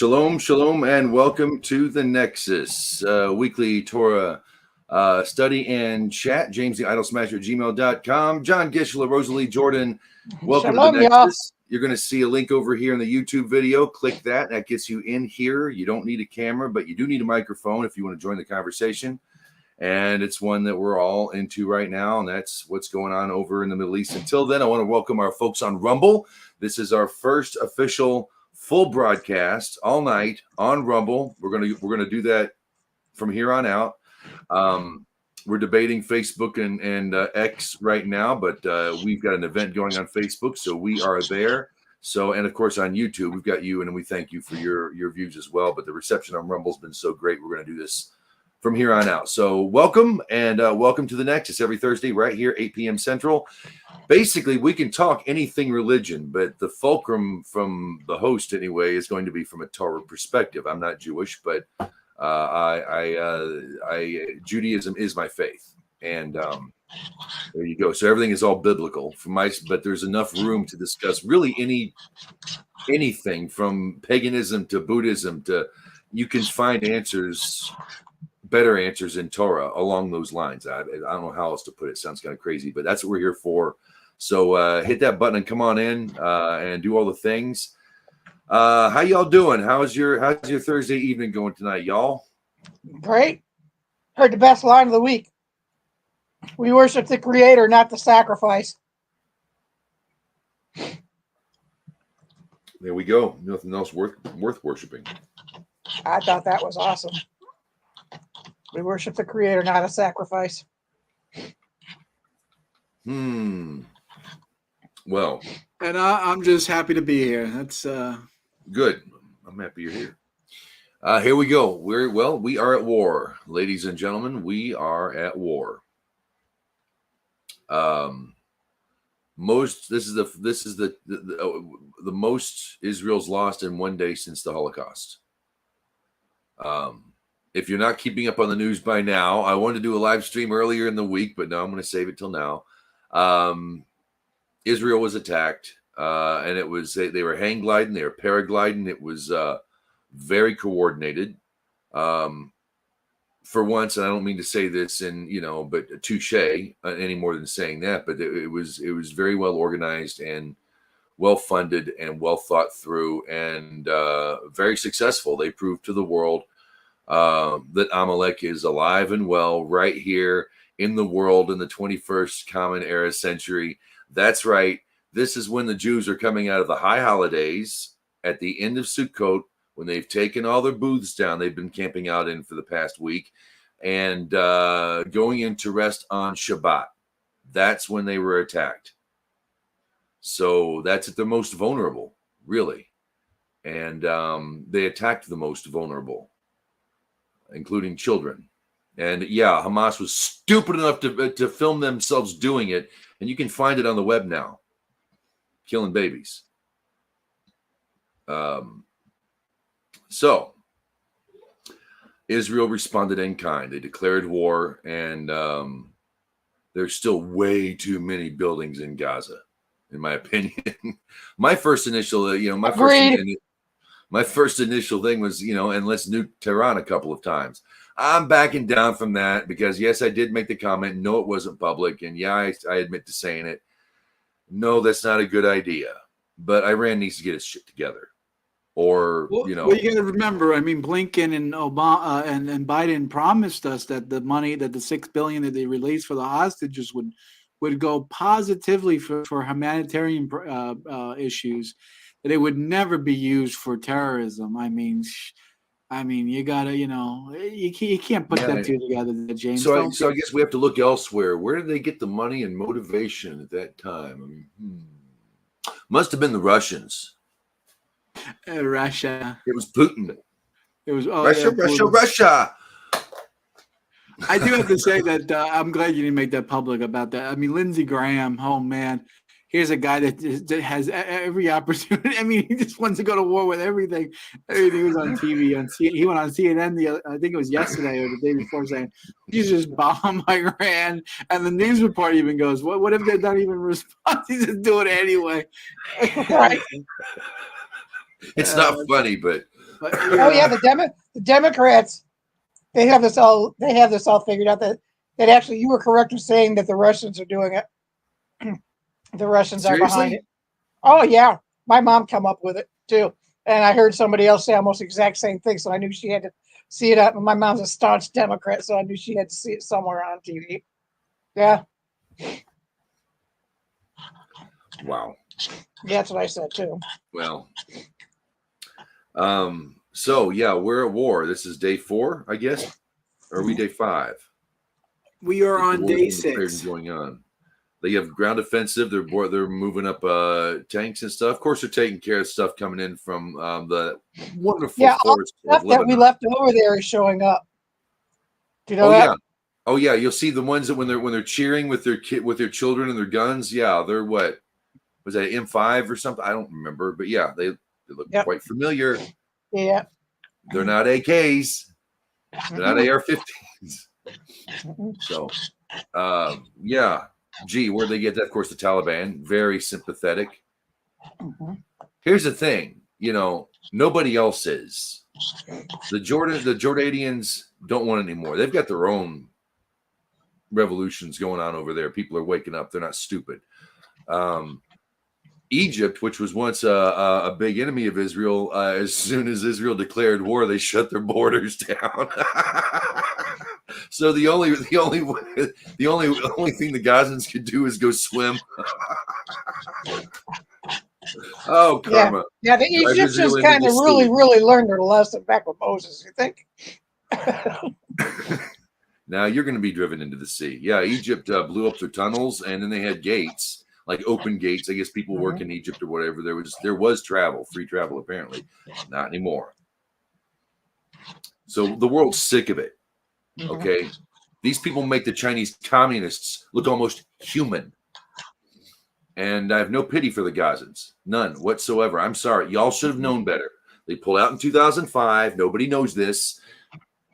Shalom, shalom, and welcome to the Nexus, weekly Torah study and chat. James the Idol Smasher at gmail.com. John Gishla, Rosalie Jordan, welcome Shalom, to the Nexus. y'all. You're going to see a link over here in the YouTube video. Click that. That gets you in here. You don't need a camera, but you do need a microphone if you want to join the conversation. And it's one that we're all into right now, and that's what's going on over in the Middle East. Until then, I want to welcome our folks on Rumble. This is our first official full broadcast all night on Rumble. We're gonna do that from here on out. We're debating Facebook and X right now, but we've got an event going on Facebook, so we are there. So, and of course on YouTube, we've got you, and we thank you for your views as well. But the reception on Rumble's been so great. We're going to do this from here on out. So welcome, and welcome to the Nexus every Thursday right here, 8 p.m. Central. Basically, we can talk anything religion, but the fulcrum from the host anyway is going to be from a Torah perspective. I'm not Jewish, but Judaism is my faith, and there you go. So everything is all biblical but there's enough room to discuss really anything from paganism to Buddhism to you can find better answers in Torah along those lines. I don't know how else to put it. Sounds kind of crazy, but that's what we're here for. So hit that button and come on in and do all the things. How y'all doing? How's your Thursday evening going tonight, y'all? Great. Heard the best line of the week. We worship the Creator, not the sacrifice. There we go. Nothing else worth worshiping. I thought that was awesome. We worship the Creator, not a sacrifice. Well, and I'm just happy to be here. That's good. I'm happy you're here. Here we go. We are at war, ladies and gentlemen. We are at war. This is the most Israel's lost in one day since the Holocaust. If you're not keeping up on the news by now, I wanted to do a live stream earlier in the week, but now I'm going to save it till now. Israel was attacked, and it was they were hang gliding, they were paragliding. It was very coordinated. For once, and I don't mean to say this but touche any more than saying that, but it was very well organized and well funded and well thought through and very successful. They proved to the world that Amalek is alive and well right here in the world in the 21st Common Era century. That's right. This is when the Jews are coming out of the high holidays at the end of Sukkot, when they've taken all their booths down they've been camping out in for the past week, and going into rest on Shabbat. That's when they were attacked. So that's at their most vulnerable, really. And they attacked the most vulnerable, including children. And yeah, Hamas was stupid enough to film themselves doing it, and you can find it on the web now, killing babies. So Israel responded in kind. They declared war, and there's still way too many buildings in Gaza, in my opinion. My first initial, my first initial thing was, and let's nuke Tehran a couple of times. I'm backing down from that because, yes, I did make the comment. No, it wasn't public. And yeah, I admit to saying it. No, that's not a good idea. But Iran needs to get its shit together. Well, you got to remember, Blinken and Obama and Biden promised us that the money, that the $6 billion that they released for the hostages would go positively for humanitarian issues, that it would never be used for terrorism. You gotta, you can't put that two together, James. So I guess we have to look elsewhere. Where did they get the money and motivation at that time? Must have been the Russians. Russia. It was Putin. It was Russia. I do have to say that I'm glad you didn't make that public about that. Lindsey Graham. Oh man, here's a guy that has every opportunity. He just wants to go to war with everything. He was on TV. He went on CNN. I think it was yesterday or the day before, saying he's just bomb Iran. And the news report even goes, "What if they don't even respond? He's just doing it anyway." It's not funny, but But, Oh yeah, the Democrats, they have this all figured out that actually you were correct in saying that the Russians are doing it. The Russians are behind Seriously? it. Oh yeah, my mom come up with it too, and I heard somebody else say almost the exact same thing, so I knew she had to see it up. And my mom's a staunch Democrat, so I knew she had to see it somewhere on TV. Yeah, Wow. that's what I said too. Well, so yeah, we're at war. This is day 4, I guess. Or are we day 5? we are on day War's been declared 6. and going on. They have ground offensive. They're moving up tanks and stuff. Of course, they're taking care of stuff coming in from the wonderful Yeah, all forest the of stuff that we Lebanon. left over there is showing up. Do you know Oh that? yeah, oh yeah. You'll see the ones that when they're cheering with their children and their guns. Yeah, they're what was that M5 or something? I don't remember, but yeah, they look Yep. quite familiar. Yeah. They're not AKs. They're not AR-15s. So, yeah. Gee, where'd they get that? Of course, the Taliban. Very sympathetic. Here's the thing, nobody else is. The Jordanians don't want it anymore. They've got their own revolutions going on over there. People are waking up. They're not stupid. Egypt, which was once a big enemy of Israel, as soon as Israel declared war, they shut their borders down. So the only thing the Gazans could do is go swim. Oh, karma! Yeah, the Drive Egyptians Israel into kind the of sea. really learned their lesson back with Moses. You think? Now you're going to be driven into the sea. Yeah, Egypt blew up their tunnels, and then they had gates, like open gates. I guess people work in Egypt or whatever. There was travel, free travel, apparently. Not anymore. So the world's sick of it. Okay, these people make the Chinese communists look almost human, and I have no pity for the Gazans, none whatsoever. I'm sorry, y'all should have known better. They pulled out in 2005. Nobody knows this.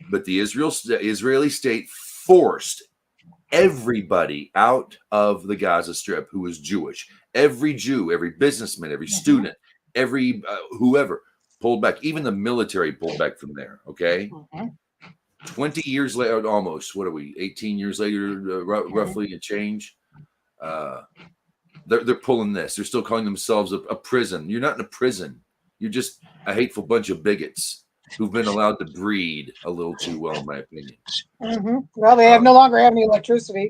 But the Israeli state forced everybody out of the Gaza Strip who was Jewish. Every Jew, every businessman, every student, every whoever pulled back. Even the military pulled back from there. Okay, 20 years later, almost. What are we? 18 years later, roughly a change. They're pulling this. They're still calling themselves a prison. You're not in a prison. You're just a hateful bunch of bigots who've been allowed to breed a little too well, in my opinion. Well, they no longer have any electricity.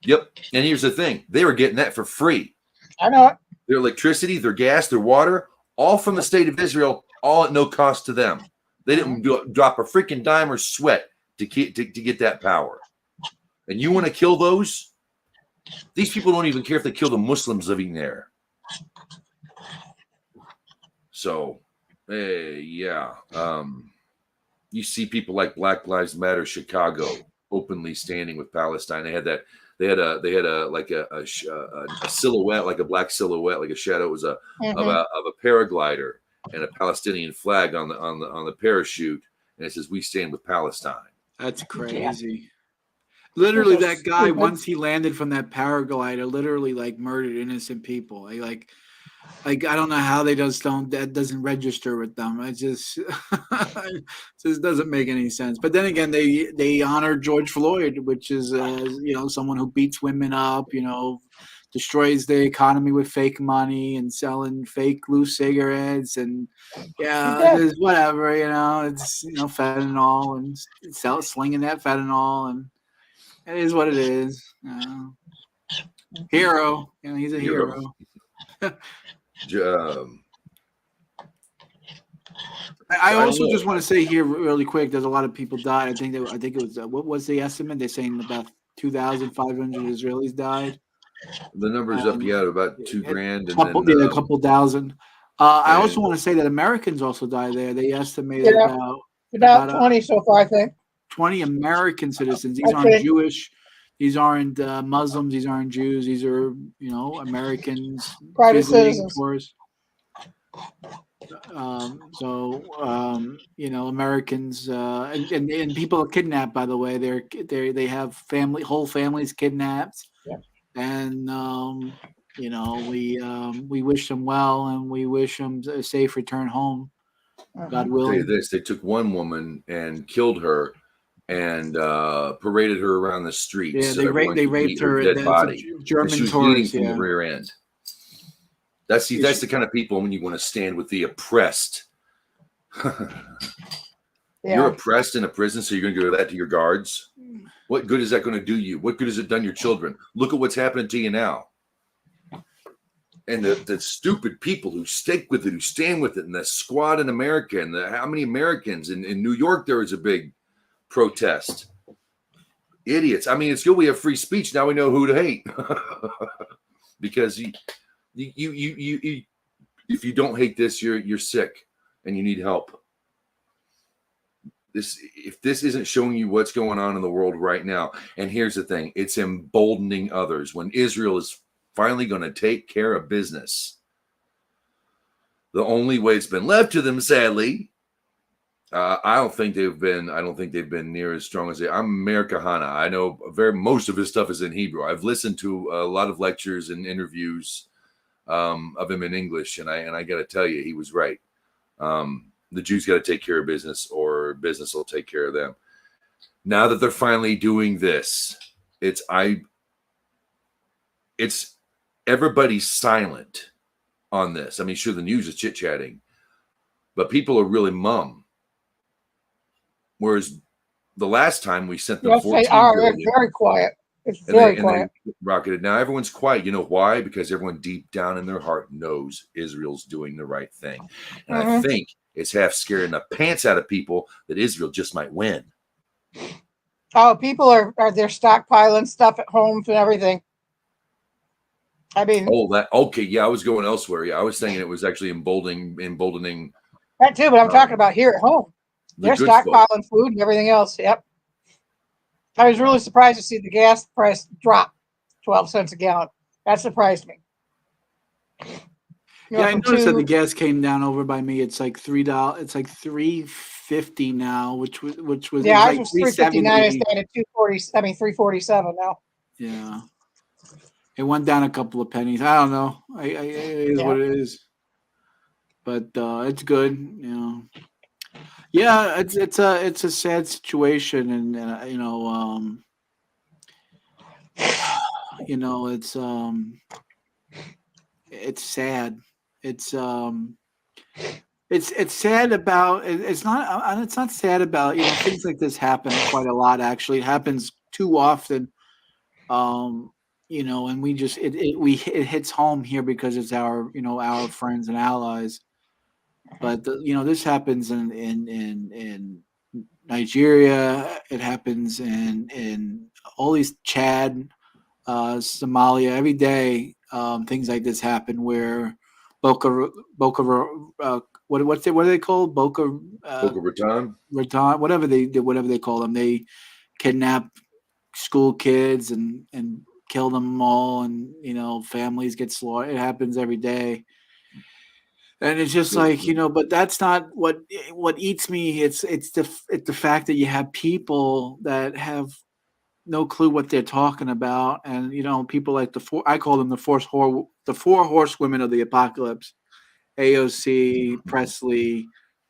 Yep. And here's the thing. They were getting that for free. I know it. Their electricity, their gas, their water, all from the state of Israel, all at no cost to them. They didn't drop a freaking dime or sweat to get that power. And you want to kill those? These people don't even care if they kill the Muslims living there. So... yeah. You see people like Black Lives Matter Chicago openly standing with Palestine. They had a silhouette, like a black silhouette, like a shadow. It was of a paraglider and a Palestinian flag on the parachute, and it says, "We stand with Palestine." That's crazy. Literally, that guy, once he landed from that paraglider, literally murdered innocent people. I don't know how that doesn't register with them. It just doesn't make any sense. But then again, they honor George Floyd, which is someone who beats women up, destroys the economy with fake money and selling fake loose cigarettes and it's whatever, it's fentanyl and slinging that fentanyl, and it is what it is. Hero, he's a hero. I also just want to say here really quick, there's a lot of people died. I think it was what was the estimate? They're saying about 2,500 Israelis died. The number's up, about 2,000, and a couple thousand. I also want to say that Americans also died there. They estimated about 20 so far, I think. 20 American citizens. These aren't Jewish. These aren't Muslims. These aren't Jews. These are, Americans. Private citizens. Americans and people are kidnapped. By the way, they have whole families kidnapped, and we wish them well, and we wish them a safe return home. God I'll tell you willing. this: they took one woman and killed her, and paraded her around the streets. Yeah, so they everyone raped could meet her. her dead That's body. And German she was bleeding tourists. from Yeah. the rear end. That's the kind of people when you want to stand with the oppressed. You're oppressed in a prison, so you're going to do that to your guards? What good is that going to do you? What good has it done your children? Look at what's happening to you now. And the stupid people who stick with it, who stand with it, and the squad in America, and how many Americans in New York, there was a big protest. Idiots. I mean, it's good we have free speech. Now we know who to hate. Because you if you don't hate this, you're sick and you need help. If this isn't showing you what's going on in the world right now, and here's the thing, it's emboldening others. When Israel is finally going to take care of business, the only way it's been left to them, sadly, I don't think they've been near as strong as they. I'm America Hana. I know most of his stuff is in Hebrew. I've listened to a lot of lectures and interviews of him in English, and I got to tell you, he was right. The Jews got to take care of business, or business will take care of them. Now that they're finally doing this, it's everybody's silent on this. I mean, sure, the news is chit-chatting, but people are really mum. Whereas the last time we sent them 14 billion, it's very quiet. It's very quiet. And they rocketed. Now everyone's quiet. You know why? Because everyone deep down in their heart knows Israel's doing the right thing. And I think it's half scaring the pants out of people that Israel just might win. Oh, people are they're stockpiling stuff at homes and everything. I mean, okay. Yeah, I was going elsewhere. Yeah, I was thinking it was actually emboldening that too, but I'm talking about here at home. They're stockpiling food and everything else. Yep. I was really surprised to see the gas price drop 12 cents a gallon. That surprised me. I noticed that the gas came down over by me. It's like $3. It's like $3.50 now, which was ours like was $3.59. It's down at $3.47 now. Yeah, it went down a couple of pennies. I don't know. It is what it is, but it's good. You know. Yeah, it's a sad situation, and it's sad. It's sad about it's not sad about things like this happen quite a lot. Actually, it happens too often. And we just it hits home here because it's our our friends and allies. But this happens in Nigeria. It happens in all these Chad, Somalia every day. Things like this happen where Boca what are they called? Boca Raton, whatever they call them. They kidnap school kids and kill them all, and families get slaughtered. It happens every day. And it's just like, but that's not what eats me. It's the fact that you have people that have no clue what they're talking about, and people like I call them the four horsewomen of the apocalypse: AOC, Presley,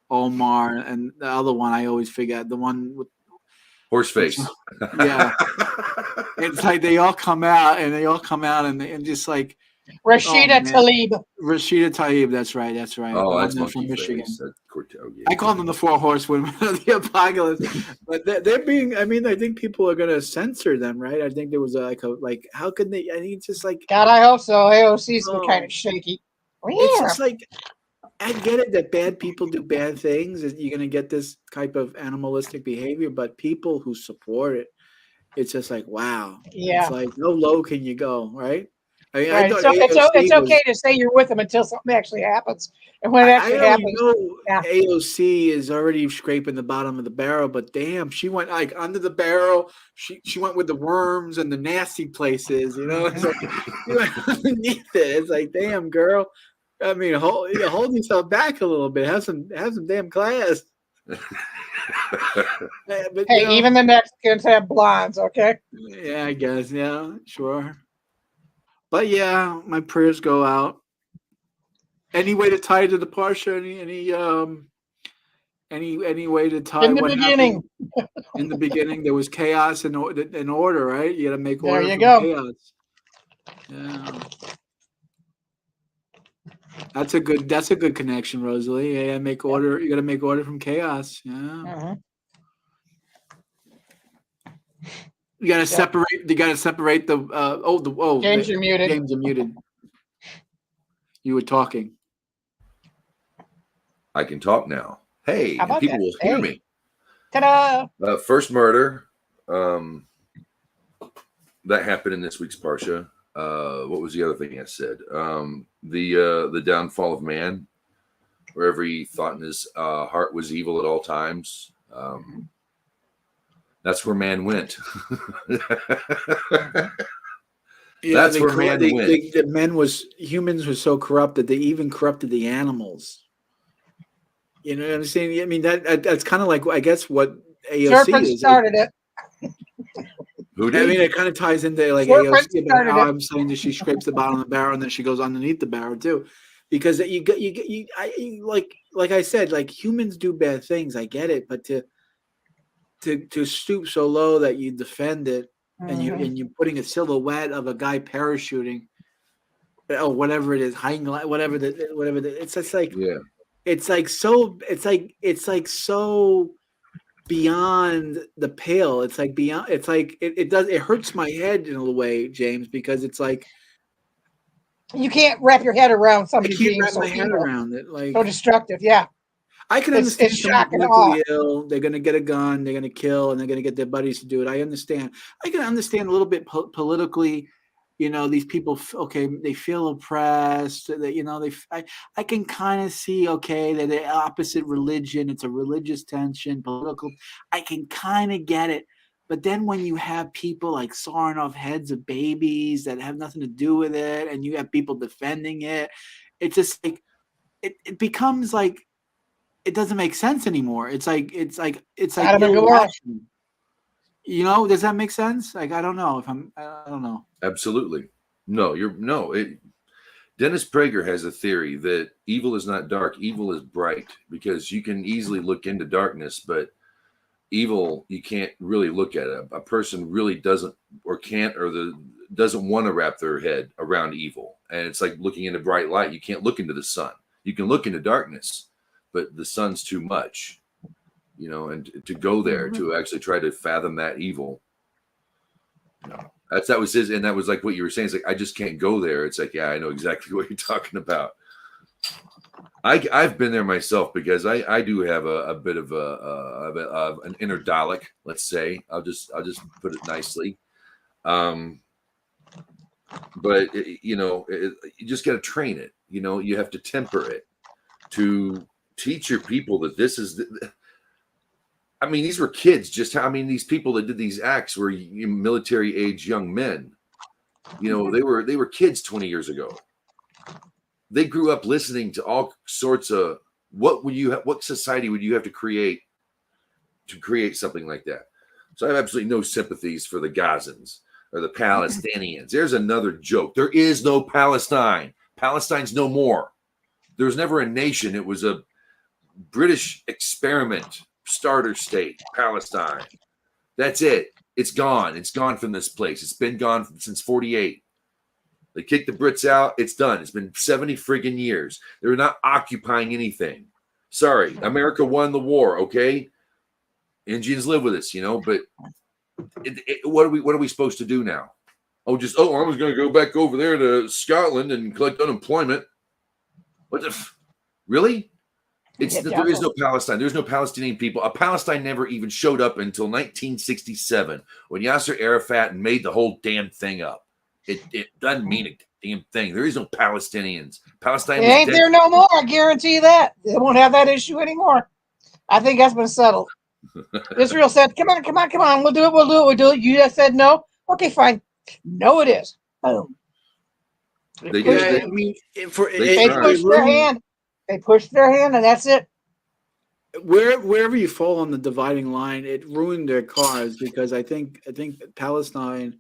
Omar, and the other one I always forget, the one with Horseface. Yeah, it's like they all come out and just like Rashida Tlaib. That's right. Oh, that's from Michigan. Yeah. I call them the four horsewomen of the apocalypse, but they're being. I mean, I think people are going to censor them, right? I think there was like how could they? I think it's just like God, I hope so. AOC's been kind of shaky. It's just like I get it that bad people do bad things, and you're going to get this type of animalistic behavior. But people who support it, it's just like wow. Yeah. It's like how low can you go, right? I mean, right. It's okay to say you're with them until something actually happens. And when it actually happens, AOC is already scraping the bottom of the barrel, but damn, she went like under the barrel. She went with the worms and the nasty places, It's like she went underneath it. It's like, damn, girl. I mean, hold yourself back a little bit. Have some damn class. But, hey, even the Mexicans have blondes, okay? Yeah, I guess. Yeah, sure. But yeah, my prayers go out. Any way to tie to the Parsha? Any Any way to tie In the what beginning. happened? In the beginning, there was chaos and order, right? You got to make There order you from go. chaos. Yeah, that's a good connection, Rosalie. Yeah, make order. You got to make order from chaos. Yeah, Mhm. you got to separate. You got to separate the. James, you're muted. James, you're muted. You were talking. I can talk now. Hey, How and about people that? will hear Hey. me. Ta-da! First murder. That happened in this week's Parsha. What was the other thing I said? The downfall of man, where every thought in his heart was evil at all times. That's where man went. Yeah, That's where man went. Humans were so corrupt that they even corrupted the animals. You know what I'm saying? I mean, that's kind of like, I guess, what AOC Serpent is. started it. Who I did? mean, it kind of ties into like Serpent AOC, but started how it. I'm saying that she scrapes the bottom of the barrel and then she goes underneath the barrel too, because like I said, like humans do bad things. I get it, but to stoop so low that you defend it and you're putting a silhouette of a guy parachuting, or whatever it is, it's just like Yeah. it's like so beyond the pale. It's like beyond. It's like it hurts my head in a way, James, because it's like You can't wrap your head around I somebody can't being wrap so my head evil, around it. Like so destructive. Yeah, I can it's understand someone's shock and awe. mentally ill. They're going to get a gun. They're going to kill, and they're going to get their buddies to do it. I understand. I can understand a little bit politically. You know, these people. Okay, they feel oppressed. That I can kind of see. Okay, they're the opposite religion. It's a religious tension, political. I can kind of get it. But then when you have people like sawing off heads of babies that have nothing to do with it, and you have people defending it, it's just like it becomes like it doesn't make sense anymore. It's like Adam and Gomorrah. irrational. You know, does that make sense? Like I don't know. I don't know. Absolutely. No, Dennis Prager has a theory that evil is not dark, evil is bright, because you can easily look into darkness, but evil, you can't really look at it. A person really doesn't or can't doesn't want to wrap their head around evil. And it's like looking into bright light. You can't look into the sun. You can look into darkness, but the sun's too much, and to go there, to actually try to fathom that evil. That was his, and that was like what you were saying. It's like, I just can't go there. It's like, yeah, I know exactly what you're talking about. I've been there myself, because I do have a bit of an inner Dalek, let's say. I'll just put it nicely. But you just got to train it. You have to temper it to teach your people that this is. I mean, these were kids. These people that did these acts were military age young men. They were kids 20 years ago. They grew up listening to all sorts of what society would you have to create something like that? So I have absolutely no sympathies for the Gazans or the Palestinians. There's another joke. There is no Palestine. Palestine's no more. There was never a nation. It was a British experiment starter state, Palestine. That's it. It's gone. It's gone from this place. It's been gone since 48. They kicked the Brits out. It's done. It's been 70 friggin' years. They're not occupying anything. Sorry, America won the war. Okay, Indians live with us, but what are we supposed to do now? I was going to go back over there to Scotland and collect unemployment. Really? There is no Palestine. There's no Palestinian people. Palestine never even showed up until 1967 when Yasser Arafat made the whole damn thing up. It doesn't mean a damn thing. There is no Palestinians. Palestine was ain't dead. there no more. I guarantee you that. They won't have that issue anymore. I think that's been settled. Israel said, come on. We'll do it. You just said no. Okay, fine. No, it is. Boom. They pushed their hand. They pushed their hand, and that's it. Wherever you fall on the dividing line, it ruined their cause, because I think Palestine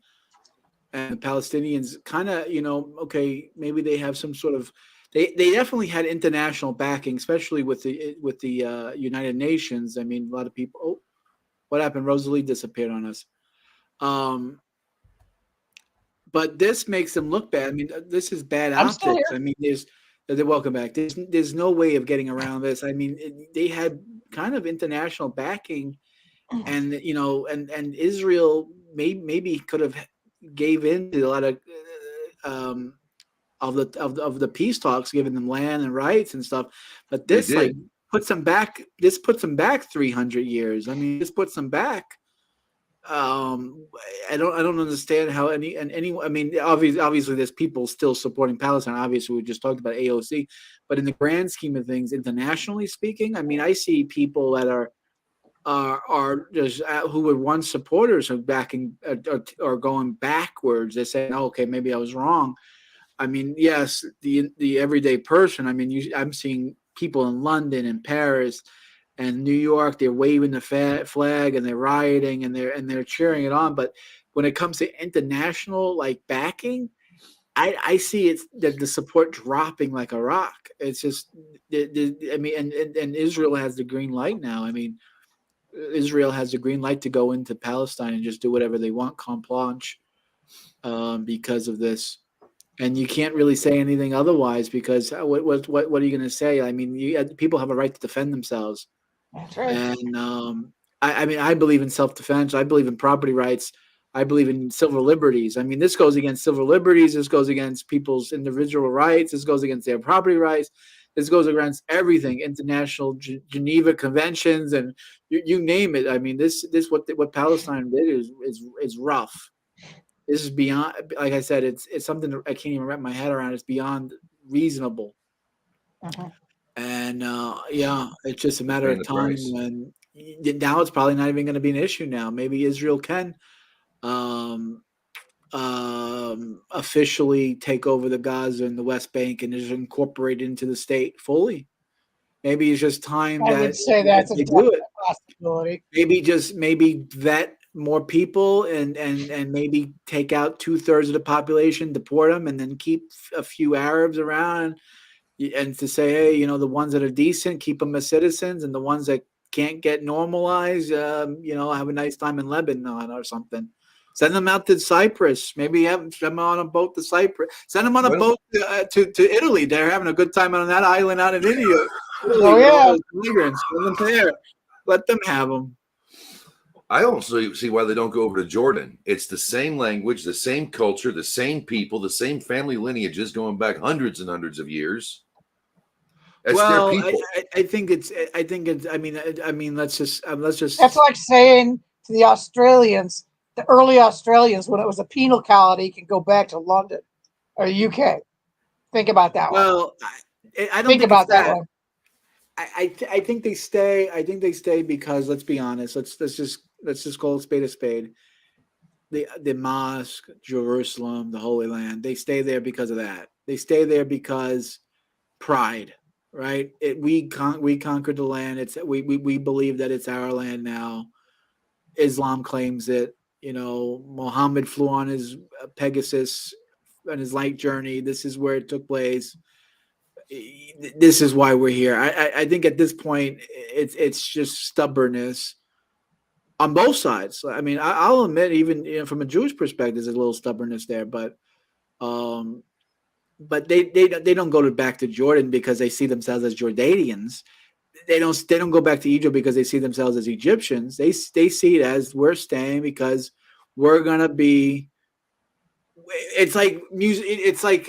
and the Palestinians kind of, okay, maybe they have some sort of they definitely had international backing, especially with the United Nations. I mean, a lot of people. Oh, what happened? Rosalie disappeared on us. But this makes them look bad. I mean, this is bad I'm still optics. here. I mean, they're welcome back. There's no way of getting around this. I mean, they had kind of international backing, and and Israel maybe could have gave in to a lot of the peace talks, giving them land and rights and stuff. But They this like did. puts them back. This puts them back 300 years. I mean, this puts them back. I don't understand how any. I mean, obviously there's people still supporting Palestine. Obviously, we just talked about AOC, but in the grand scheme of things, internationally speaking, I mean, I see people that are just who were once supporters of backing or going backwards. They're saying, oh, okay, maybe I was wrong. I mean, yes, the everyday person. I mean, I'm seeing people in London and Paris and New York. They're waving the flag and they're rioting and they're cheering it on. But when it comes to international like backing, I see it that the support dropping like a rock. It's just, I mean, and Israel has the green light now. I mean, Israel has the green light to go into Palestine and just do whatever they want, carte blanche, because of this. And you can't really say anything otherwise because what are you going to say? I mean, people have a right to defend themselves, That's right. and I mean, I believe in self-defense. I believe in property rights. I believe in civil liberties. I mean, this goes against civil liberties. This goes against people's individual rights. This goes against their property rights. This goes against everything, international Geneva conventions, and you name it. I mean, this what Palestine did is rough. This is beyond, like I said, it's something that I can't even wrap my head around. It's beyond reasonable. Mhm. And yeah, it's just a matter Paying of the time price. when now it's probably not even going to be an issue now. Maybe Israel can officially take over the Gaza and the West Bank and just incorporate it into the state fully. Maybe it's just time I that, would say that that's a they do it. definite possibility. Maybe vet more people and maybe take out 2/3 of the population, deport them, and then keep a few Arabs around and to say, hey, the ones that are decent, keep them as citizens, and the ones that can't get normalized, have a nice time in Lebanon or something. Send them out to Cyprus. Maybe send them on a boat to Cyprus. Send them on a boat to Italy. They're having a good time on that island out in India. Oh yeah. Migrants. Send them there. Let them have them. I also see why they don't go over to Jordan. It's the same language, the same culture, the same people, the same family lineages going back hundreds and hundreds of years. It's their people. I think it's. I mean. Let's just. That's like saying to the Australians, the early Australians, when it was a penal colony, can go back to London or the UK. Think about that one. Well, I don't Think think about it's that that. one. I think they stay. I think they stay because let's be honest. Let's just call a spade a spade. The mosque, Jerusalem, the Holy Land. They stay there because of that. They stay there because pride, right? We conquered the land. We believe that it's our land now. Islam claims it. Muhammad flew on his Pegasus on his light journey. This is where it took place. This is why we're here. I think at this point it's just stubbornness on both sides. I mean, I'll admit, even from a Jewish perspective, there's a little stubbornness there, but they don't go back to Jordan because they see themselves as Jordanians. They don't go back to Egypt because they see themselves as Egyptians. They see it as we're staying because we're gonna be. It's like music. It's like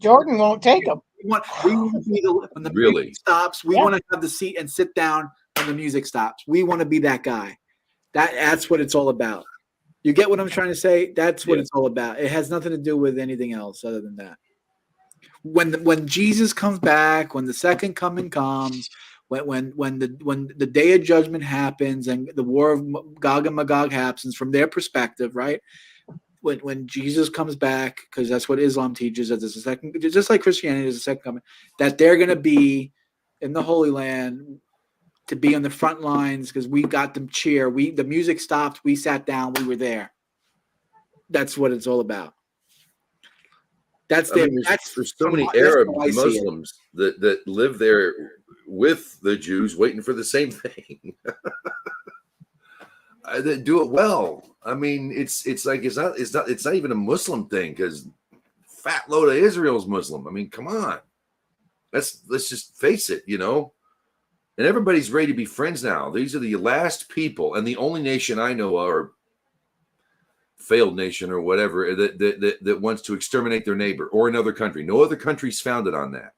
Jordan won't take them. we want to be when the Really? music stops. We want to have the seat and sit down when the music stops. We want to be that guy. That's what it's all about. You get what I'm trying to say? That's what it's all about. It has nothing to do with anything else other than that. When Jesus comes back, when the second coming comes, when the day of judgment happens and the war of Gog and Magog happens from their perspective, right? When Jesus comes back, because that's what Islam teaches, that there's a second, just like Christianity, there's a second coming, that they're going to be in the Holy Land to be on the front lines because we got them cheer. The music stopped. We sat down. We were there. That's what it's all about. That's I mean, there's so many Arab Muslims that live there with the Jews, waiting for the same thing. That do it well. I mean, it's not even a Muslim thing, because fat load of Israel's Muslim. I mean, come on, let's just face it, And everybody's ready to be friends now. These are the last people, and the only nation I know of, or failed nation or whatever, that wants to exterminate their neighbor or another country. No other country's founded on that.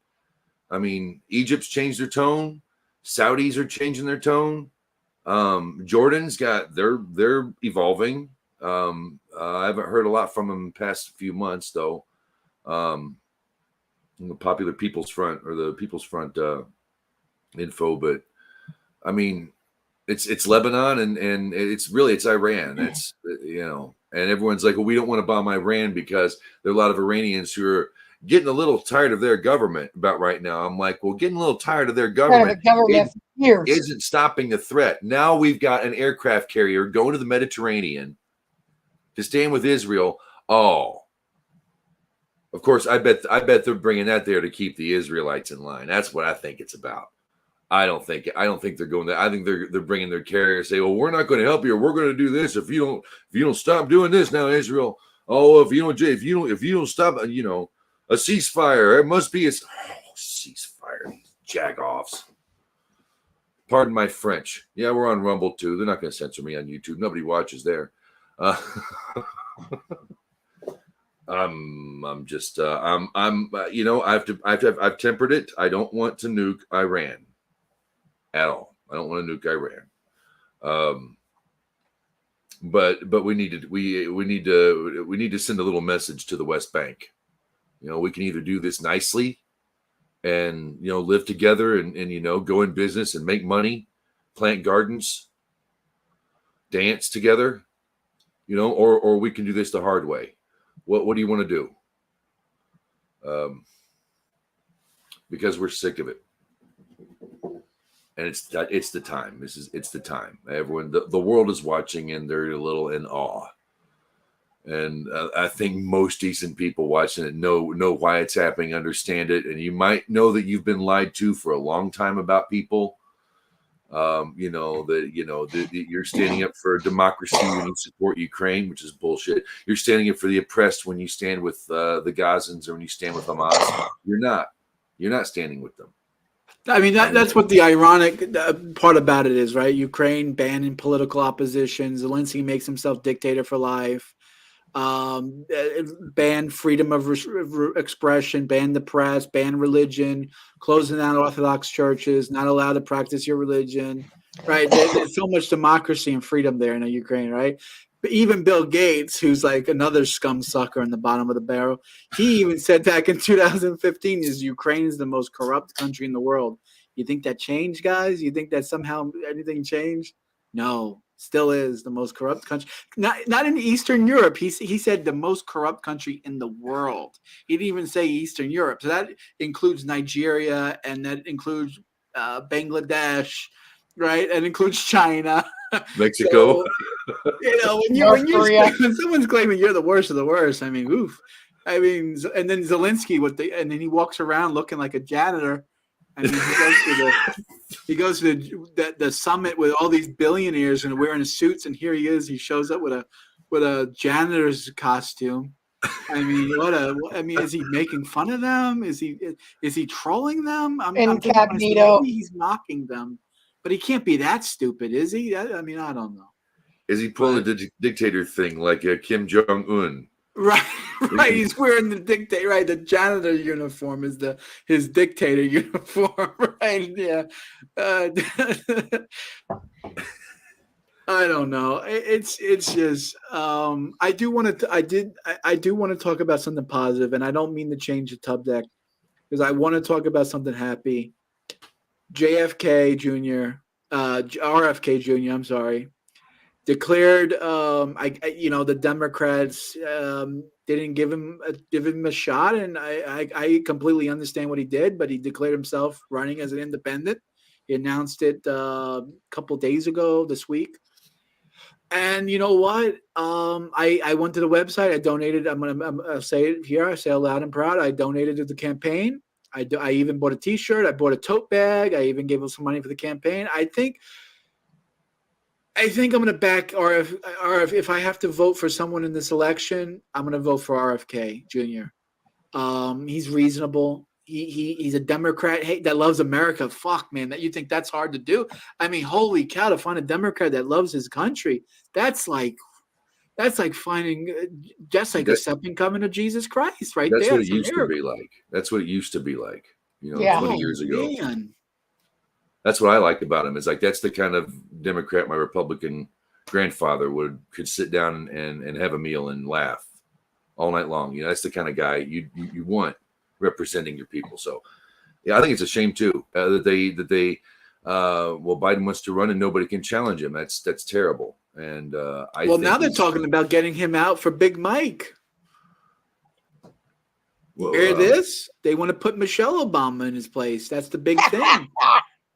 I mean, Egypt's changed their tone. Saudis are changing their tone. Jordan's they're evolving. I haven't heard a lot from them the past few months, though. The Popular People's Front, or the People's Front info, but I mean, it's Lebanon and it's Iran. That's and everyone's like, well, we don't want to bomb Iran because there are a lot of Iranians who are getting a little tired of their government about right now. I'm like, well, getting a little tired of their government, isn't stopping the threat. Now we've got an aircraft carrier going to the Mediterranean to stand with Israel. Oh, of course, I bet they're bringing that there to keep the Israelites in line. That's what I think it's about. I don't think they're going there. I think they're bringing their carrier and say, well, we're not going to help you. We're going to do this if you don't stop doing this now, Israel. Oh, if you don't stop, a ceasefire. It must be ceasefire. Jagoffs. Pardon my French. Yeah, we're on Rumble too. They're not going to censor me on YouTube. Nobody watches there. I've tempered it. I don't want to nuke Iran at all. I don't want to nuke Iran. But we need to send a little message to the West Bank. We can either do this nicely and live together and go in business and make money, plant gardens, dance together, or we can do this the hard way. What do you want to do? Because we're sick of it. And it's the time. It's the time. Everyone, the world is watching, and they're a little in awe. And I think most decent people watching it know why it's happening, understand it, and you might know that you've been lied to for a long time about people. That you're standing up for democracy when you support Ukraine, which is bullshit. You're standing up for the oppressed when you stand with the Gazans, or when you stand with Hamas. You're not standing with them. I mean, that's what the ironic part about it is, right? Ukraine banning political opposition. Zelensky makes himself dictator for life. Ban freedom of expression, ban the press, ban religion, closing down Orthodox churches, not allowed to practice your religion, right? There's so much democracy and freedom there in Ukraine, right? But even Bill Gates, who's like another scum sucker in the bottom of the barrel, he even said back in 2015 is Ukraine is the most corrupt country in the world. You think that changed, guys? You think that somehow anything changed? No. Still is the most corrupt country. Not in Eastern Europe. He said the most corrupt country in the world. He didn't even say Eastern Europe. So that includes Nigeria, and that includes Bangladesh, right? And includes China, Mexico. So, when someone's claiming you're the worst of the worst, I mean, oof. I mean, and then Zelensky and then he walks around looking like a janitor. I mean, he goes to the summit with all these billionaires and wearing suits, and here he is. He shows up with a janitor's costume. I mean, is he making fun of them? Is he trolling them? I'm Incognito. Maybe he's mocking them, but he can't be that stupid, is he? I mean, I don't know. Is he pulling the dictator thing like Kim Jong-un? Right. He's wearing the janitor uniform is his dictator uniform, right? Yeah. I don't know. It's just I do want to talk about something positive, and I don't mean to change the subject because I want to talk about something happy. RFK Jr. I'm sorry. Declared, the Democrats didn't give him a shot, and I completely understand what he did. But he declared himself running as an independent. He announced it a couple days ago this week. And you know what? I went to the website. I donated. I'm gonna say it here. I say it loud and proud. I donated to the campaign. I even bought a T-shirt. I bought a tote bag. I even gave them some money for the campaign. I think I'm gonna back RF. If I have to vote for someone in this election, I'm gonna vote for RFK Jr. He's reasonable. He's a Democrat that loves America. Fuck, man, that you think that's hard to do? I mean, holy cow, to find a Democrat that loves his country, that's like finding just like a second coming of Jesus Christ, right That's there. what it It's a used to miracle. be like. That's what it used to be like. Yeah. 20 years ago. Man. That's what I like about him. Is like that's the kind of Democrat my Republican grandfather could sit down and have a meal and laugh all night long. That's the kind of guy you want representing your people. So, yeah, I think it's a shame too that they Biden wants to run and nobody can challenge him. That's terrible. And now they're talking about getting him out for Big Mike. Well, Hear this? They want to put Michelle Obama in his place. That's the big thing.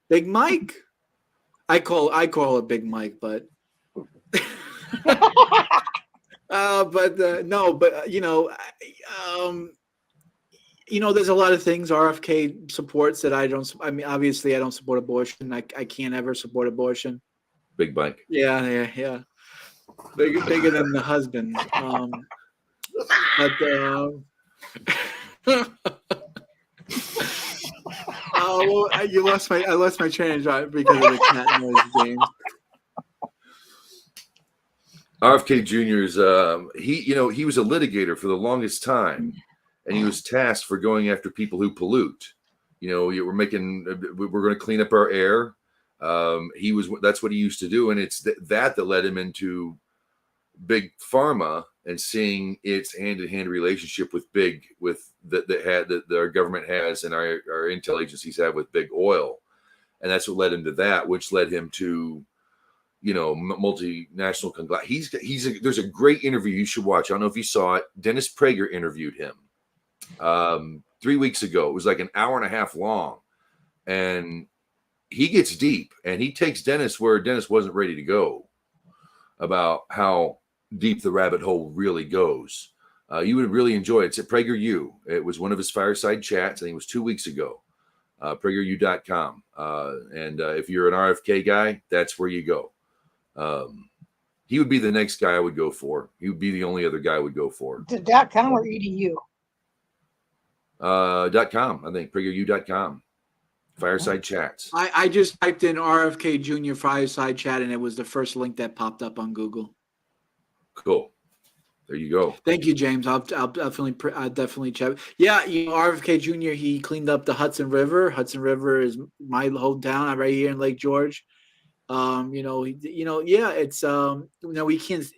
Big Mike. I call it Big Mike, but there's a lot of things RFK supports that I don't. I mean, obviously, I don't support abortion. I can't ever support abortion. Big Mike. Yeah. Bigger than the husband. I lost my train of thought because of the cat noise, James. RFK Jr.'s he was a litator for the longest time, and he was tasked for going after people who pollute. We're going to clean up our air. That's what he used to do, and it's that led him into big pharma and seeing its hand-in-hand relationship with that our government has and our intel agencies have with big oil, and that's what led him to that, which led him to multinational conglomerate. There's a great interview you should watch. I don't know if you saw it. Dennis Prager interviewed him 3 weeks ago. It was like an hour and a half long, and he gets deep and he takes Dennis where Dennis wasn't ready to go about how deep the rabbit hole really goes. You would really enjoy it. It's at PragerU. It was one of his fireside chats. I think it was 2 weeks ago. PragerU.com. And if you're an RFK guy, that's where you go. He would be the next guy I would go for. He would be the only other guy I would go for. The .com or .edu? .com. I think PragerU.com. Fireside chats. I just typed in RFK Jr. fireside chat, and it was the first link that popped up on Google. Cool. There you go. Thank you, James. I'll definitely check. Yeah, RFK Jr. He cleaned up the Hudson River. Hudson River is my hometown. I'm right here in Lake George. It's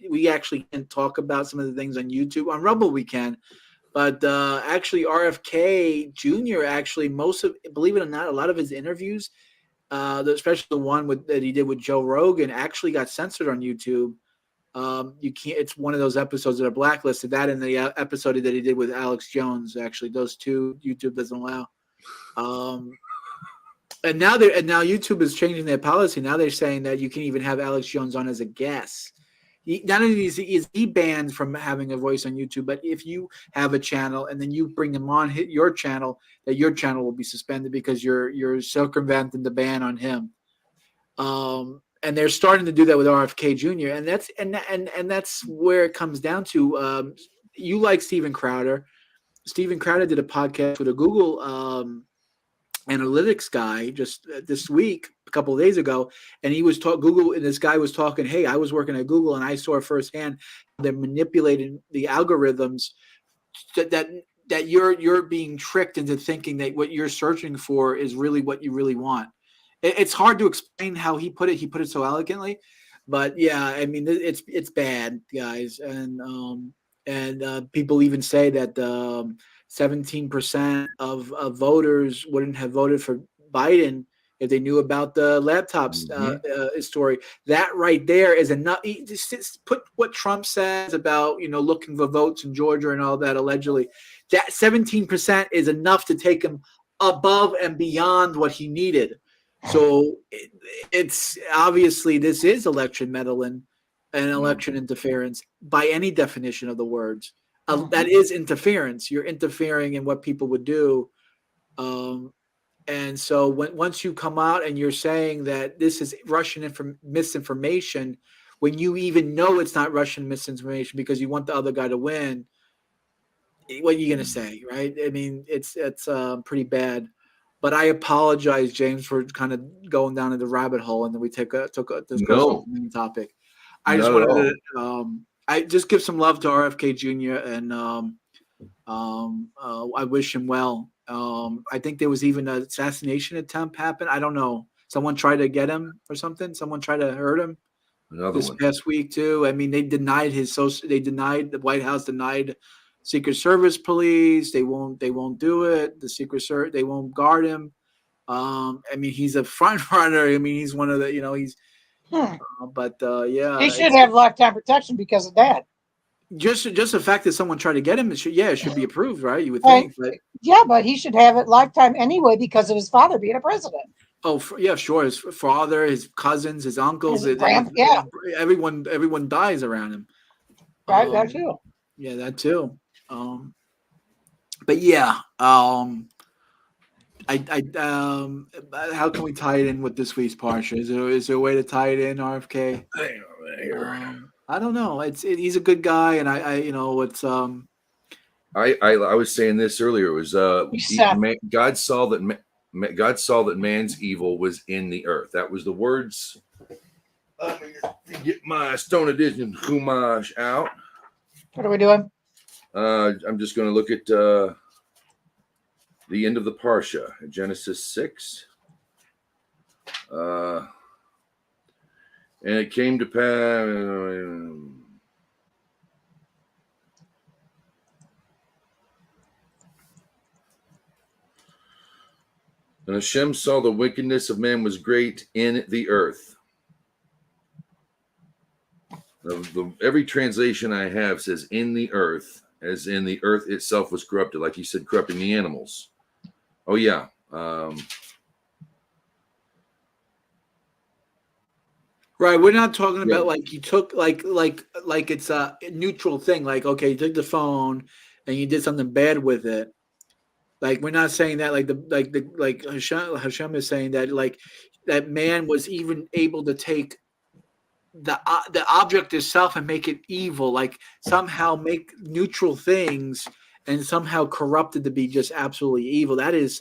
we actually can't talk about some of the things on YouTube. On Rumble we can, but actually RFK Jr. actually believe it or not, a lot of his interviews, especially the one that he did with Joe Rogan, actually got censored on YouTube. You can't. It's one of those episodes that are blacklisted. That and the episode that he did with Alex Jones. Actually, those two YouTube doesn't allow. And now YouTube is changing their policy. Now they're saying that you can even have Alex Jones on as a guest. Not only is he banned from having a voice on YouTube, but if you have a channel and then you bring him on, hit your channel, that your channel will be suspended because you're circumventing the ban on him. And they're starting to do that with RFK Jr. And that's where it comes down to. You like Steven Crowder. Steven Crowder did a podcast with a Google analytics guy just this week, a couple of days ago, and he was Google, and this guy was talking, hey, I was working at Google and I saw firsthand they're manipulating the algorithms that you're being tricked into thinking that what you're searching for is really what you really want. It's hard to explain how he put it. He put it so elegantly, but yeah, I mean, it's bad, guys, and people even say that 17% of voters wouldn't have voted for Biden if they knew about the laptop story. That right there is enough. Just put what Trump says about looking for votes in Georgia and all that allegedly. That 17% is enough to take him above and beyond what he needed. So it's obviously this is election meddling, an election interference by any definition of the words. Mhm. That is interference. You're interfering in what people would do. And so once you come out and you're saying that this is Russian misinformation, when you even know it's not Russian misinformation because you want the other guy to win, what are you going to say, right? I mean, it's pretty bad. But I apologize, James, for kind of going down in the rabbit hole, and then we took this goes off No, the main topic. I just not at wanted all. to I just give some love to RFK Jr. and I wish him well. I think there was even an assassination attempt happen. I don't know. Someone tried to get him or something. Someone tried to hurt him Another this one. past week too. I mean, they denied the White House denied Secret Service police. They won't do it. The Secret Service, they won't guard him. I mean, he's a front runner. I mean, he's one of the, he's, but yeah. He should have lifetime protection because of that. Just the fact that someone tried to get him, it should be approved, right? You would think, but yeah, but he should have it lifetime anyway because of his father being a president. oh yeah, sure. His father, his cousins, his uncles, everyone dies around him. Right, that too. Yeah, that too. But yeah, how can we tie it in with this week's Parsha? Is there a way to tie it in, RFK? I don't know. He's a good guy, and I was saying this earlier. It was God saw that man's evil was in the earth. That was the words. Let me get my Stone Edition Chumash out. What are we doing? I'm just going to look at the end of the Parsha, Genesis 6. And it came to pass. And Hashem saw the wickedness of man was great in the earth. Every translation I have says in the earth, as in the earth itself was corrupted, like you said, corrupting the animals. Oh yeah. Right, we're not talking about like you took like it's a neutral thing. Like, okay, you took the phone and you did something bad with it. Like, we're not saying that. Like Hashem is saying that like that man was even able to take the object itself and make it evil. Like somehow make neutral things and somehow corrupted to be just absolutely evil. That is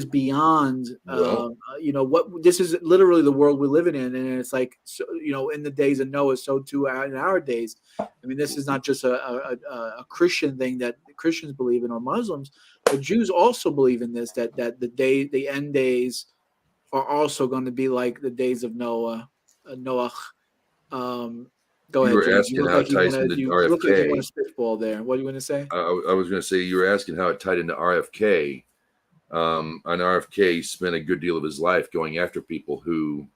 beyond, what this is literally the world we're living in. And it's like, so, in the days of Noah, so too in our days. I mean, this is not just a Christian thing that Christians believe in or Muslims, but Jews also believe in this, that the end days are also going to be like the days of Noah. Go ahead, James. You look like you want to spitball there. What are you going to say? I was going to say, you were asking how it tied into RFK. And RFK spent a good deal of his life going after people who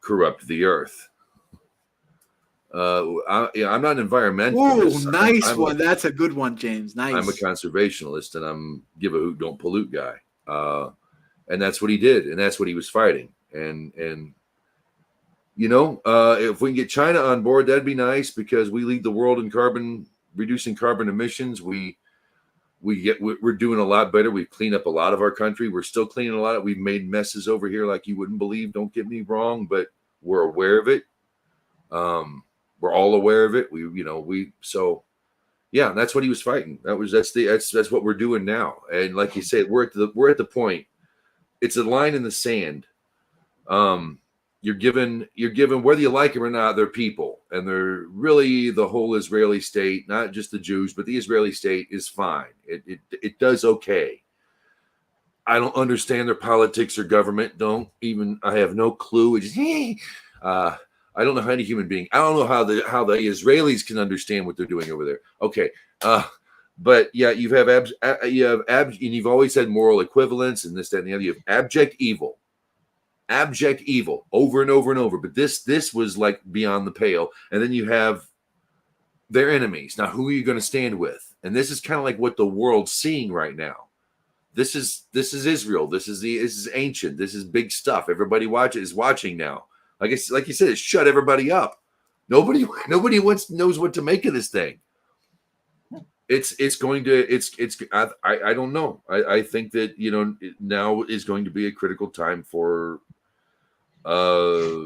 corrupt the earth. I'm not an environmentalist. Ooh, nice one. That's a good one, James. Nice. I'm a conservationist, and I'm give a hoot, don't pollute guy. And that's what he did, and that's what he was fighting. And if we can get China on board, that'd be nice because we lead the world in reducing carbon emissions. We're doing a lot better. We've cleaned up a lot of our country. We're still cleaning a lot. We've made messes over here like you wouldn't believe. Don't get me wrong, but we're aware of it. We're all aware of it. So yeah, that's what he was fighting. That's what we're doing now. And like you said, we're at the point. It's a line in the sand. You're given whether you like them or not, they're people, and they're really the whole Israeli state, not just the Jews, but the Israeli state is fine. It does okay. I don't understand their politics or government. I have no clue. I don't know how any human being. I don't know how the Israelis can understand what they're doing over there. Okay, but yeah, you have and you've always had moral equivalence and this, that, and the other. You have abject evil over and over and over. But this was like beyond the pale. And then you have their enemies. Now, who are you going to stand with? And this is kind of like what the world's seeing right now. This is Israel. This is ancient. This is big stuff. Everybody is watching now. Like you said, it shut everybody up. Nobody knows what to make of this thing. It's going to I don't know. I think that now is going to be a critical time for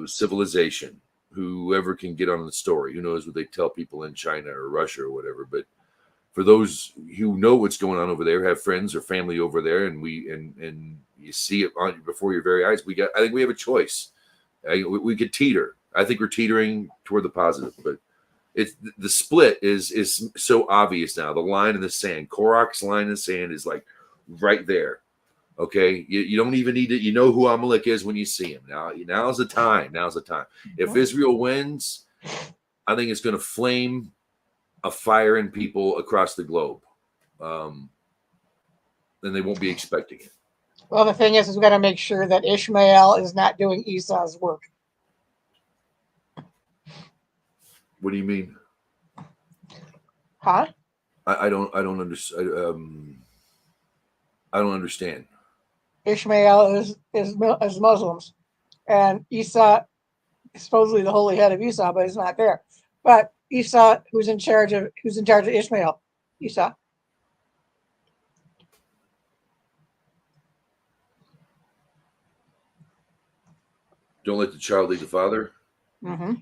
civilization. Whoever can get on the story, who knows what they tell people in China or Russia or whatever. But for those who know what's going on over there, have friends or family over there, and you see it before your very eyes, I think we have a choice. We could teeter. I think we're teetering toward the positive, but it's the split is so obvious now. The line in the sand, Korach's line in the sand, is like right there. Okay, you don't even need to. You know who Amalek is when you see him. Now's the time. Now's the time. If Israel wins, I think it's going to flame a fire in people across the globe. Then they won't be expecting it. Well, the thing is we got to make sure that Ishmael is not doing Esau's work. What do you mean? Huh? I don't understand. I don't understand. Ishmael is Muslims, and Esau is supposedly the holy head of Esau, but he's not there. But Esau, who's in charge of Ishmael? Esau. Don't let the child lead the father. Mm-hmm.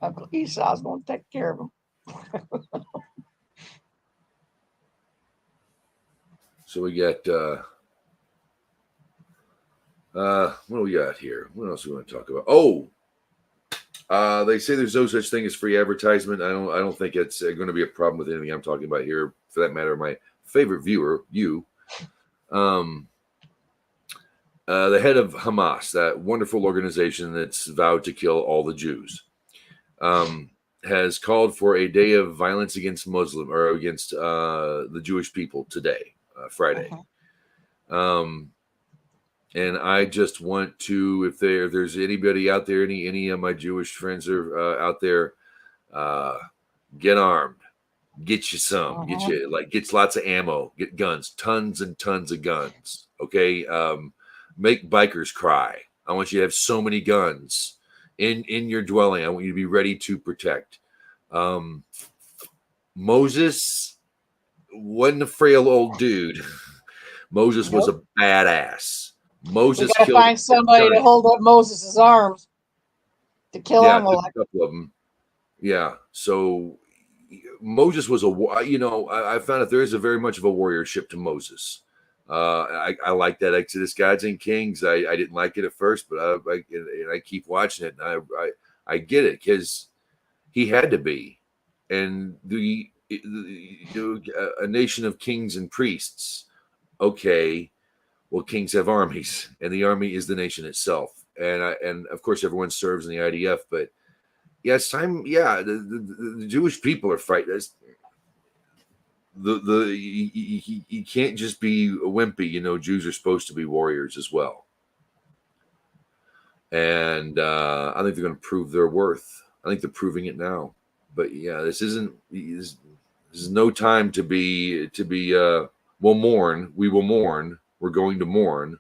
Uncle Esau's going to take care of him. So we got what do we got here? What else do we want to talk about? They say there's no such thing as free advertisement. I don't think it's going to be a problem with anything I'm talking about here. For that matter, my favorite viewer, you, the head of Hamas, that wonderful organization that's vowed to kill all the Jews, has called for a day of violence against against the Jewish people today, Friday. And I just want to, if there's anybody out there, any of my Jewish friends are out there, get armed, get you some, get lots of ammo, get guns, tons and tons of guns. Okay. Make bikers cry. I want you to have so many guns in your dwelling. I want you to be ready to protect. Moses wasn't a frail old dude. Moses was a badass. Moses we gotta find somebody to hold up Moses' arms to kill Amalek. A couple of them. Yeah. So Moses was I found out there is a very much of a warriorship to Moses. I like that Exodus, Gods and Kings. I didn't like it at first, but I keep watching it, and I get it because he had to be, and a nation of kings and priests. Okay, well, kings have armies, and the army is the nation itself, and of course everyone serves in the IDF. But yeah, it's time. Yeah, the Jewish people are fighting. You can't just be a wimpy. Jews are supposed to be warriors as well, and I think they're going to prove their worth. I think they're proving it now. But yeah, this is no time to be. We'll mourn. We will mourn. We're going to mourn,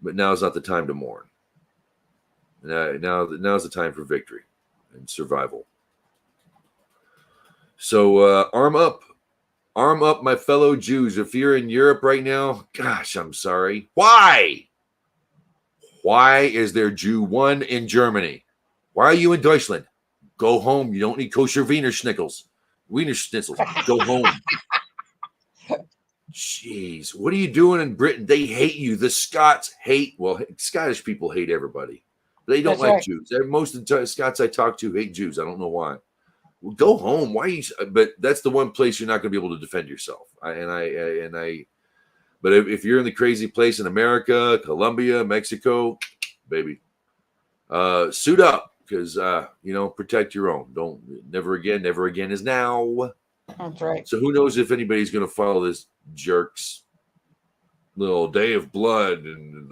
but now is not the time to mourn. Now's the time for victory and survival. So arm up, my fellow Jews. If you're in Europe right now, gosh, I'm sorry. Why is there Jew 1 in Germany? Why are you in Deutschland? Go home. You don't need kosher Wiener Schnitzels. Go home. Jeez, what are you doing in Britain? They hate you. The Scots Scottish people hate everybody. They don't like Jews. Most of the Scots I talk to hate Jews. I don't know why. Well, go home. Why? But that's the one place you're not going to be able to defend yourself. But if you're in the crazy place in America, Colombia, Mexico, baby, suit up because protect your own. Don't never again. Never again is now. That's right. So who knows if anybody's going to follow this jerk's little day of blood and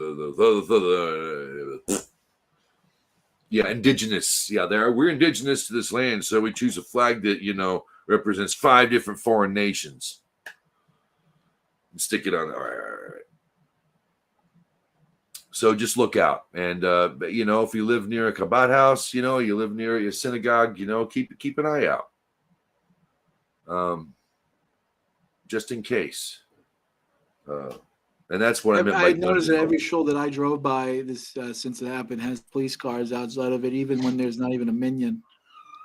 indigenous. Yeah, we're indigenous to this land, so we choose a flag that represents 5 different foreign nations and stick it on. All right. So just look out. And if you live near a Chabad house, you live near a synagogue, keep an eye out. Just in case. And that's what I meant by I noticed that every shul that I drove by this since it happened has police cars outside of it, even when there's not even a minyan.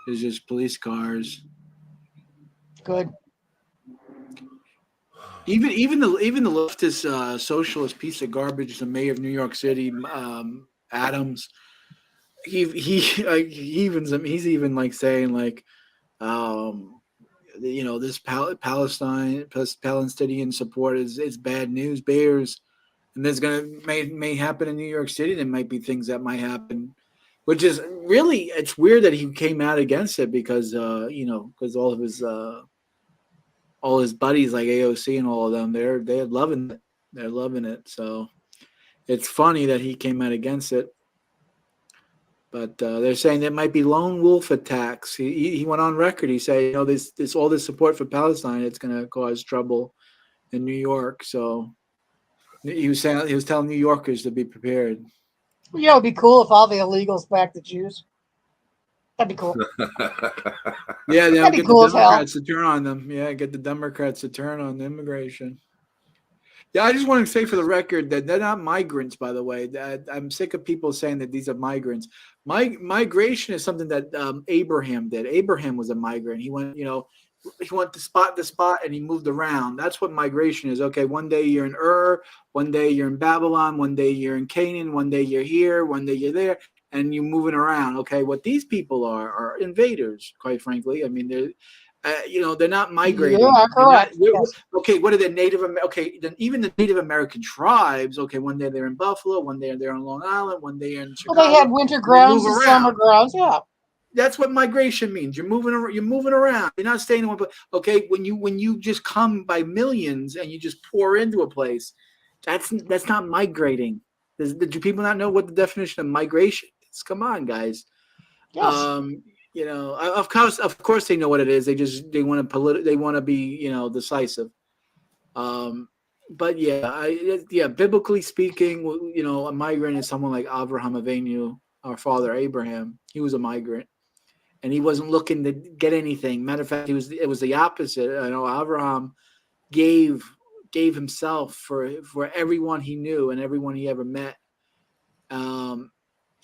There's just police cars. Good. Even the leftist socialist piece of garbage, the mayor of New York City, Adams. He's even like saying like, this Palestinian support is bad news, bears, and there's may happen in New York City. There might be things that might happen, which is really, it's weird that he came out against it because because all his buddies like AOC and all of them, they're loving it. They're loving it. So it's funny that he came out against it. But they're saying there might be lone wolf attacks. He went on record. He said, this all this support for Palestine, it's going to cause trouble in New York. So he was telling New Yorkers to be prepared. It'd be cool if all the illegals backed the Jews. That'd be cool. Yeah, they'll That'd be get cool the as hell. Democrats to turn on them. Yeah, get the Democrats to turn on the immigration. Yeah, I just want to say for the record that they're not migrants, by the way. I'm sick of people saying that these are migrants. Migration is something that Abraham did. Abraham was a migrant. He went to spot to spot and he moved around. That's what migration is. Okay, one day you're in Ur, one day you're in Babylon, one day you're in Canaan, one day you're here, one day you're there, and you're moving around. Okay, what these people are invaders, quite frankly. I mean, they're not migrating. Yeah, correct. Yes. Okay, what are the Native? Okay, then even the Native American tribes. Okay, one day they're in Buffalo, one day they're on Long Island, one day in Chicago. Well, they had winter grounds and summer grounds. Yeah, that's what migration means. You're moving around. You're not staying in one place. Okay, when you just come by millions and you just pour into a place, that's not migrating. Do people not know what the definition of migration is? Come on, guys. yes. Of course they know what it is. They want to be decisive. But biblically speaking, a migrant is someone like Avraham Avinu, our father Abraham. He was a migrant, and he wasn't looking to get anything. Matter of fact, it was the opposite. Avraham gave himself for everyone he knew and everyone he ever met.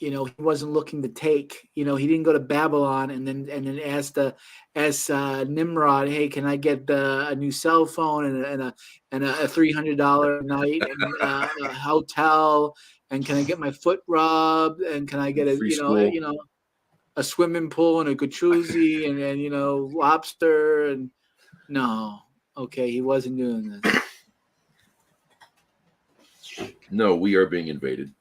He wasn't looking to take. He didn't go to Babylon and then ask Nimrod, hey, can I get a new cell phone and a $300 a night and a hotel, and can I get my foot rubbed, and can I get a swimming pool and a jacuzzi and lobster, and no, okay, he wasn't doing this. No, we are being invaded.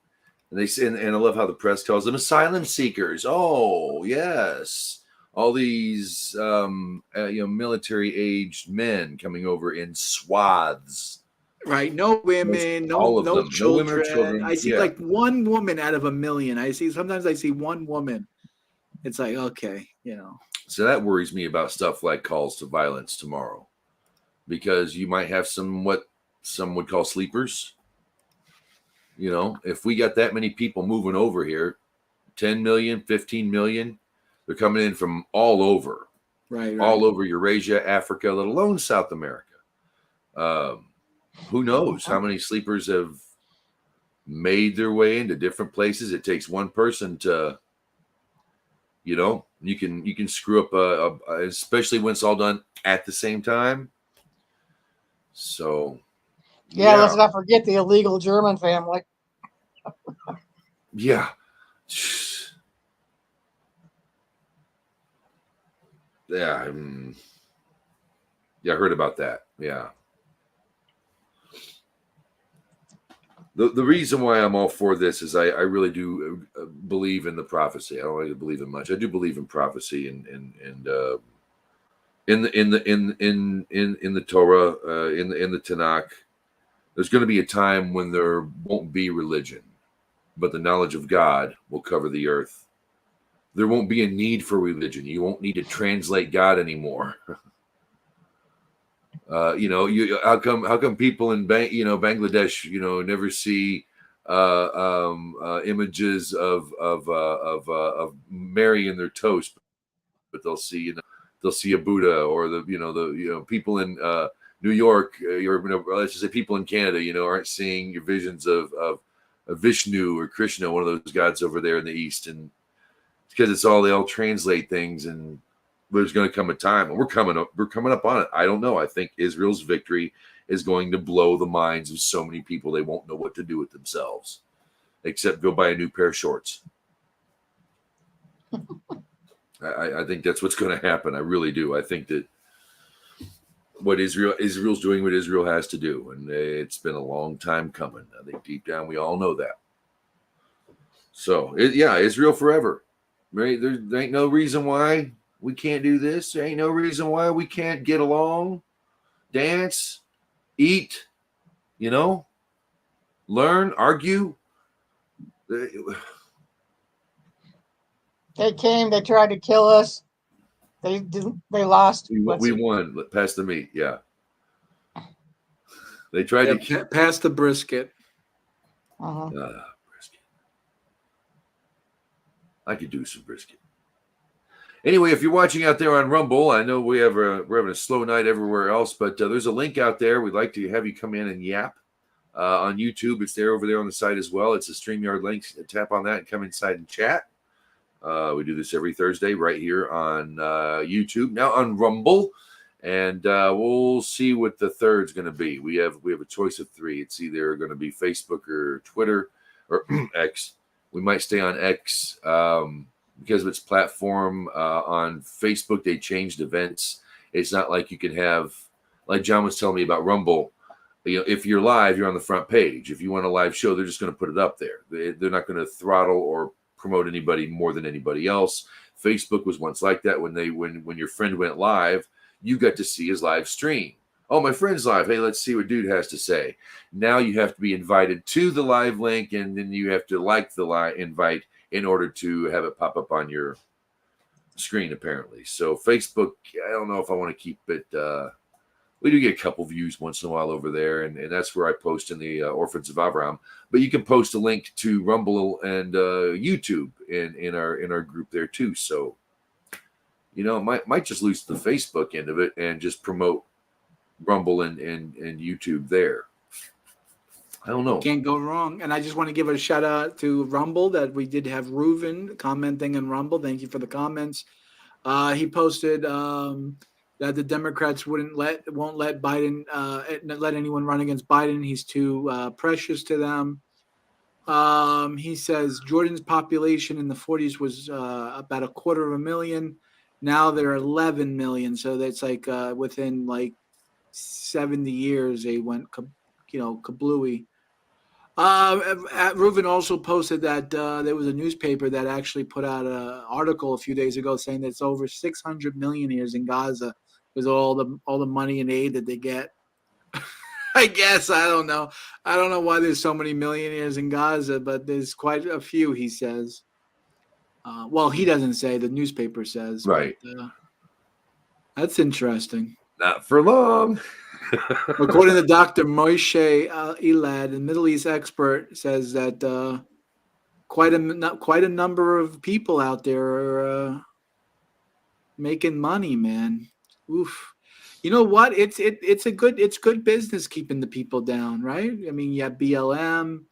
And they say, and I love how the press calls them asylum seekers. Oh, yes. All these, military-aged men coming over in swaths. Right. No women, no children. No women or children. I see like one woman out of a million. Sometimes I see one woman. It's like, okay, So that worries me about stuff like calls to violence tomorrow, because you might have what some would call sleepers. If we got that many people moving over here, 10 million, 15 million, they're coming in from all over, right. All over Eurasia, Africa, let alone South America. Who knows how many sleepers have made their way into different places? It takes one person to, you can screw up, especially when it's all done at the same time. So. Yeah, let's not forget the illegal German family. Yeah. Yeah. I heard about that. Yeah. The reason why I'm all for this is I really do believe in the prophecy. I don't really believe in much. I do believe in prophecy and in the Torah, in the Tanakh. There's going to be a time when there won't be religion, but the knowledge of God will cover the earth. There won't be a need for religion. You won't need to translate God anymore. How come people in Bangladesh, never see images of Mary and their toast, but they'll see a Buddha, or the people in New York, or let's just say people in Canada, aren't seeing your visions of Vishnu or Krishna, one of those gods over there in the East, and because they all translate things, and there's going to come a time, and we're coming up on it. I don't know. I think Israel's victory is going to blow the minds of so many people. They won't know what to do with themselves, except go buy a new pair of shorts. I think that's what's going to happen. I really do. I think that Israel's doing what Israel has to do, and it's been a long time coming. I think deep down we all know that. So Israel forever, right? There ain't no reason why we can't do this. There ain't no reason why we can't get along, dance, eat, learn, argue. They came. They tried to kill us. They lost. We won. Pass the meat. Yeah. They tried to pass the brisket. Brisket. I could do some brisket. Anyway, if you're watching out there on Rumble, I know we're having a slow night everywhere else, but there's a link out there. We'd like to have you come in and yap. On YouTube, it's there over there on the side as well. It's a StreamYard link. Tap on that and come inside and chat. We do this every Thursday right here on YouTube. Now on Rumble, and we'll see what the third's going to be. We have a choice of three. It's either going to be Facebook or Twitter or X. We might stay on X because of its platform. On Facebook, they changed events. It's not like you can have, like John was telling me about Rumble. If you're live, you're on the front page. If you want a live show, they're just going to put it up there. They're not going to throttle or promote anybody more than anybody else. Facebook was once like that. When your friend went live, you got to see his live stream. Oh, my friend's live. Hey, let's see what dude has to say. Now you have to be invited to the live link, and then you have to like the live invite in order to have it pop up on your screen, apparently. So Facebook, I don't know if I want to keep it. We do get a couple views once in a while over there, and that's where I post in the Orphans of Avraham. But you can post a link to Rumble and YouTube in our group there too. So, might just lose the Facebook end of it and just promote Rumble and YouTube there. I don't know. Can't go wrong. And I just want to give a shout out to Rumble that we did have Reuven commenting in Rumble. Thank you for the comments. He posted that the Democrats won't let Biden let anyone run against Biden. He's too precious to them. He says Jordan's population in the 40s was about 250,000. Now they're 11 million. So that's like within like 70 years they went kablooey. Reuven also posted that there was a newspaper that actually put out an article a few days ago saying that it's over 600 millionaires in Gaza with all the money and aid that they get. I guess I don't know why there's so many millionaires in Gaza, but there's quite a few. He says. Well, he doesn't say. The newspaper says. Right. But, that's interesting. Not for long. According to Dr. Moshe Elad, a Middle East expert, says that quite a number of people out there are making money, man. Oof. You know what? It's good business keeping the people down, right? I mean, you have BLM.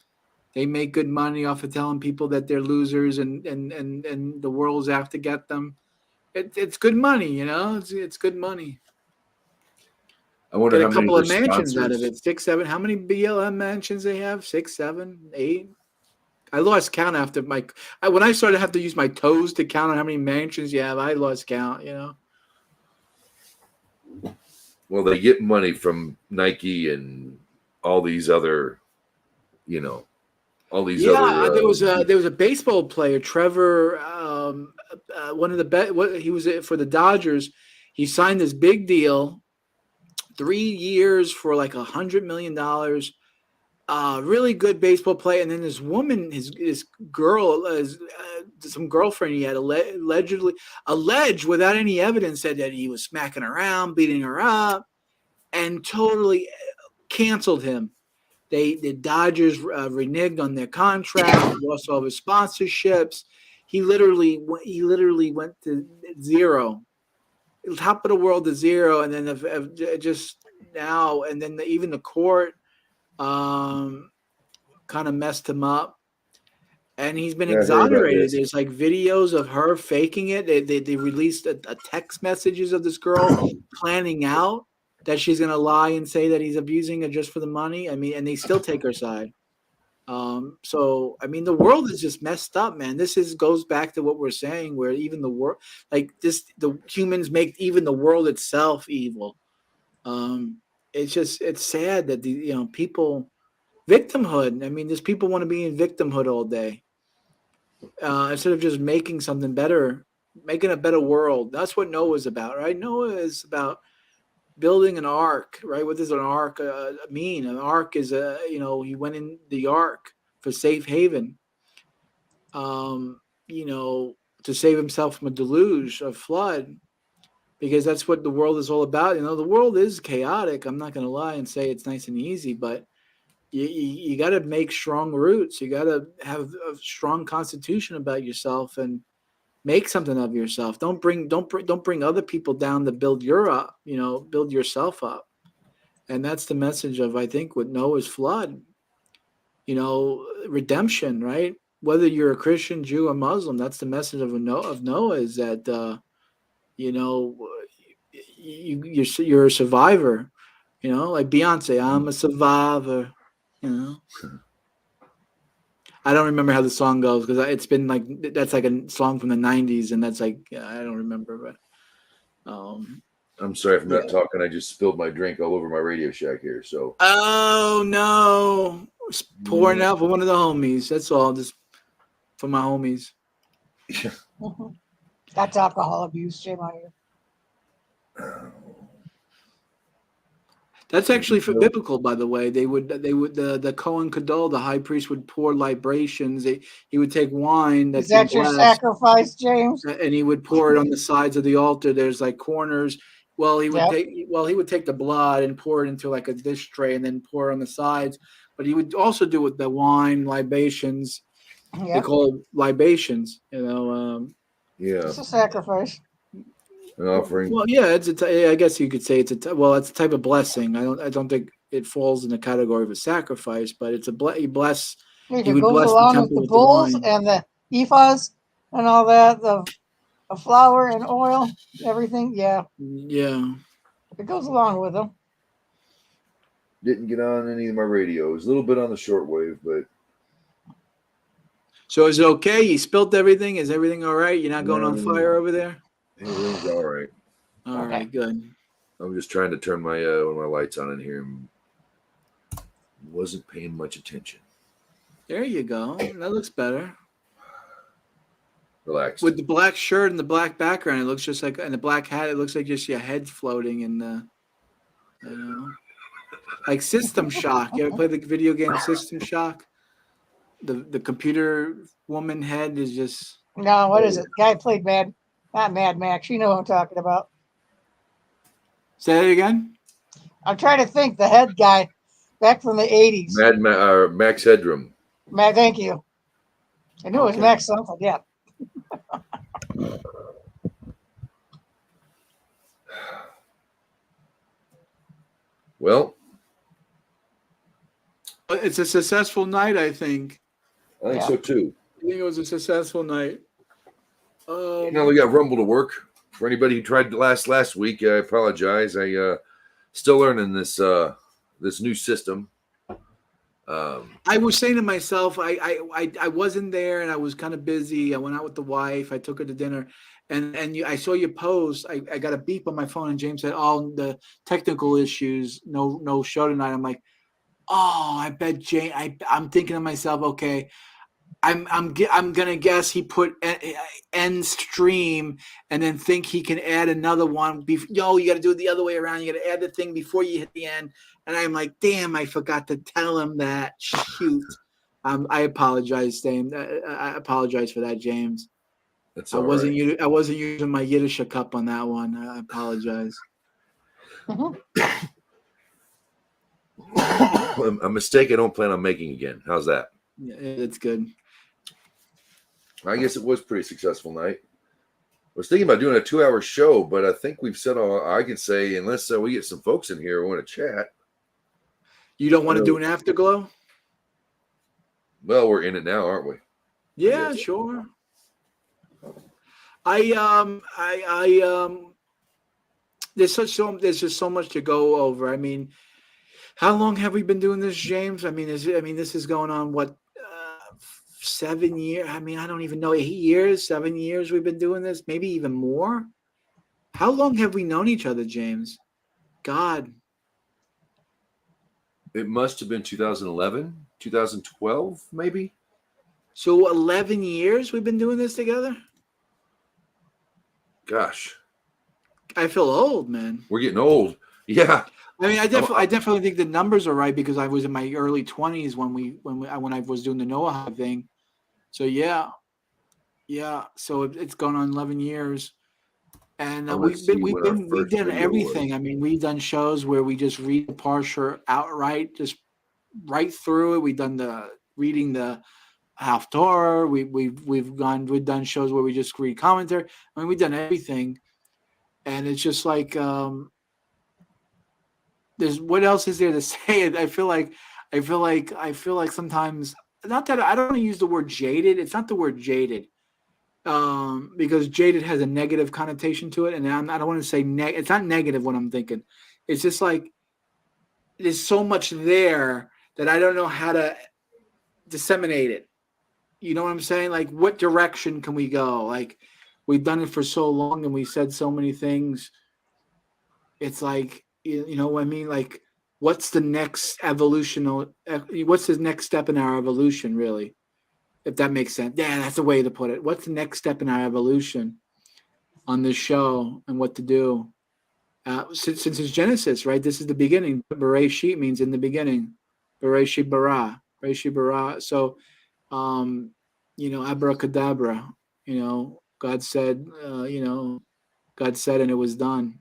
They make good money off of telling people that they're losers and the world's out to get them. It's good money, It's good money. I wonder Get how a couple of many mansions out of it. 6, 7. How many BLM mansions they have? 6, 7, 8. I lost count after when I started to have to use my toes to count on how many mansions you have. I lost count. Well, they get money from Nike and all these other, all these other. There was a baseball player, Trevor. One of the he was for the Dodgers. He signed this big deal, 3 years for like $100 million. Really good baseball player. And then this woman, his girl, some girlfriend he had alleged without any evidence, said that he was smacking her around, beating her up, and totally canceled him. The Dodgers reneged on their contract, lost all his sponsorships. He literally went to zero, top of the world to zero, and then just now, and then even the court kind of messed him up. And he's been exonerated. There's like videos of her faking it. They released a text messages of this girl planning out that she's going to lie and say that he's abusing her just for the money. I mean, and they still take her side. So, I mean, the world is just messed up, man. Goes back to what we're saying, where even the world, the humans make even the world itself evil. It's sad that people, victimhood. I mean, there's people want to be in victimhood all day. Instead of just making something better, making a better world. That's what Noah's about, right? Noah is about building an ark, right? What does an ark mean? An ark is he went in the ark for safe haven, to save himself from a deluge, a flood, because that's what the world is all about. The world is chaotic. I'm not going to lie and say it's nice and easy, but you got to make strong roots. You got to have a strong constitution about yourself and make something of yourself. Don't bring other people down to build build yourself up. And that's the message of, I think, with Noah's flood, redemption, right? Whether you're a Christian, Jew, or Muslim, that's the message of Noah is that, you're a survivor, like Beyonce, I'm a survivor. I don't remember how the song goes because it's been that's like a song from the 90s, and that's I don't remember. But I'm sorry if I'm not talking. I just spilled my drink all over my Radio Shack here. So. Oh no! Pouring out for one of the homies. That's all. Just for my homies. Yeah. That's alcohol abuse. Shame on you. That's actually for biblical, by the way. The Kohen Gadol, the high priest, would pour libations. He would take wine. Is that your sacrifice, James? And he would pour it on the sides of the altar. There's like corners. Well, he would take the blood and pour it into like a dish tray and then pour it on the sides. But he would also do with the wine libations. Yep. They call it libations. Yeah, it's a sacrifice. An offering. Well, yeah, I guess you could say it's a type of blessing. I don't think it falls in the category of a sacrifice, but it's he bless. If it goes along with the bulls and the ephahs and all that, the flour and oil, everything, yeah. Yeah. It goes along with them. Didn't get on any of my radios. A little bit on the shortwave, but. So is it okay? You spilt everything? Is everything all right? You're not going on fire over there? Everything's all right. All right, good. I'm just trying to turn my one of my lights on in here and wasn't paying much attention. There you go. That looks better. Relax. With the black shirt and the black background, it looks just like, and the black hat, it looks like just your head floating in the, like System Shock. You ever play the video game System Shock? The computer woman head is just. No, what is it? Guy played not Mad Max. You know what I'm talking about. Say that again? I'm trying to think. The head guy back from the 80s. Max Headroom. Thank you. I knew it was Max something. Yeah. Well, it's a successful night, I think. I think so too. I think it was a successful night. We got Rumble to work. For anybody who tried last week, I apologize. I still learning this new system. I was saying to myself, I wasn't there and I was kind of busy. I went out with the wife. I took her to dinner, and I saw your post. I got a beep on my phone, and James said, "Oh, the technical issues, no show tonight." I'm like, "Oh, I bet James." I'm thinking to myself, okay. I'm gonna guess he put end stream and then think he can add another one. You got to do it the other way around. You got to add the thing before you hit the end. And I'm like, damn, I forgot to tell him that. Shoot. I apologize, James. I apologize for that, James. That's all right. I wasn't using my Yiddish cup on that one. I apologize. A mistake I don't plan on making again. How's that? Yeah, that's good. I guess it was a pretty successful night. I was thinking about doing a 2-hour show, but I think we've said all I can say, unless we get some folks in here who want to chat. You don't want to do an afterglow? Well, we're in it now, aren't we? Yeah, sure. There's just so much to go over. I mean, how long have we been doing this, James? I mean, this is going on what 7 years? I mean, I don't even know. 8 years, 7 years we've been doing this, maybe even more. How long have we known each other, James? God. It must have been 2011, 2012, maybe. So 11 years we've been doing this together? Gosh. I feel old, man. We're getting old. Yeah. I mean, I definitely think the numbers are right because I was in my early 20s when I was doing the Noah thing. So yeah. So it's gone on 11 years, and we've done everything. I mean, we've done shows where we just read the Parsha outright, just right through it. We've done the reading the Haftorah. We've done shows where we just read commentary. I mean, we've done everything, and it's just like there's what else is there to say? I feel like sometimes, not that I don't want to use the word jaded. It's not the word jaded. Because jaded has a negative connotation to it, and I don't want to say it's not negative what I'm thinking. It's just like there's so much there that I don't know how to disseminate it. You know what I'm saying? Like, what direction can we go? Like, we've done it for so long, and we said so many things. It's like, you know what I mean? Like, what's the next what's the next step in our evolution, really? If that makes sense. Yeah, that's the way to put it. What's the next step in our evolution on this show and what to do? Since it's Genesis, right? This is the beginning. Bereshit means in the beginning. Bereshit bara. Bereshit bara. So, abracadabra. God said, God said, and it was done.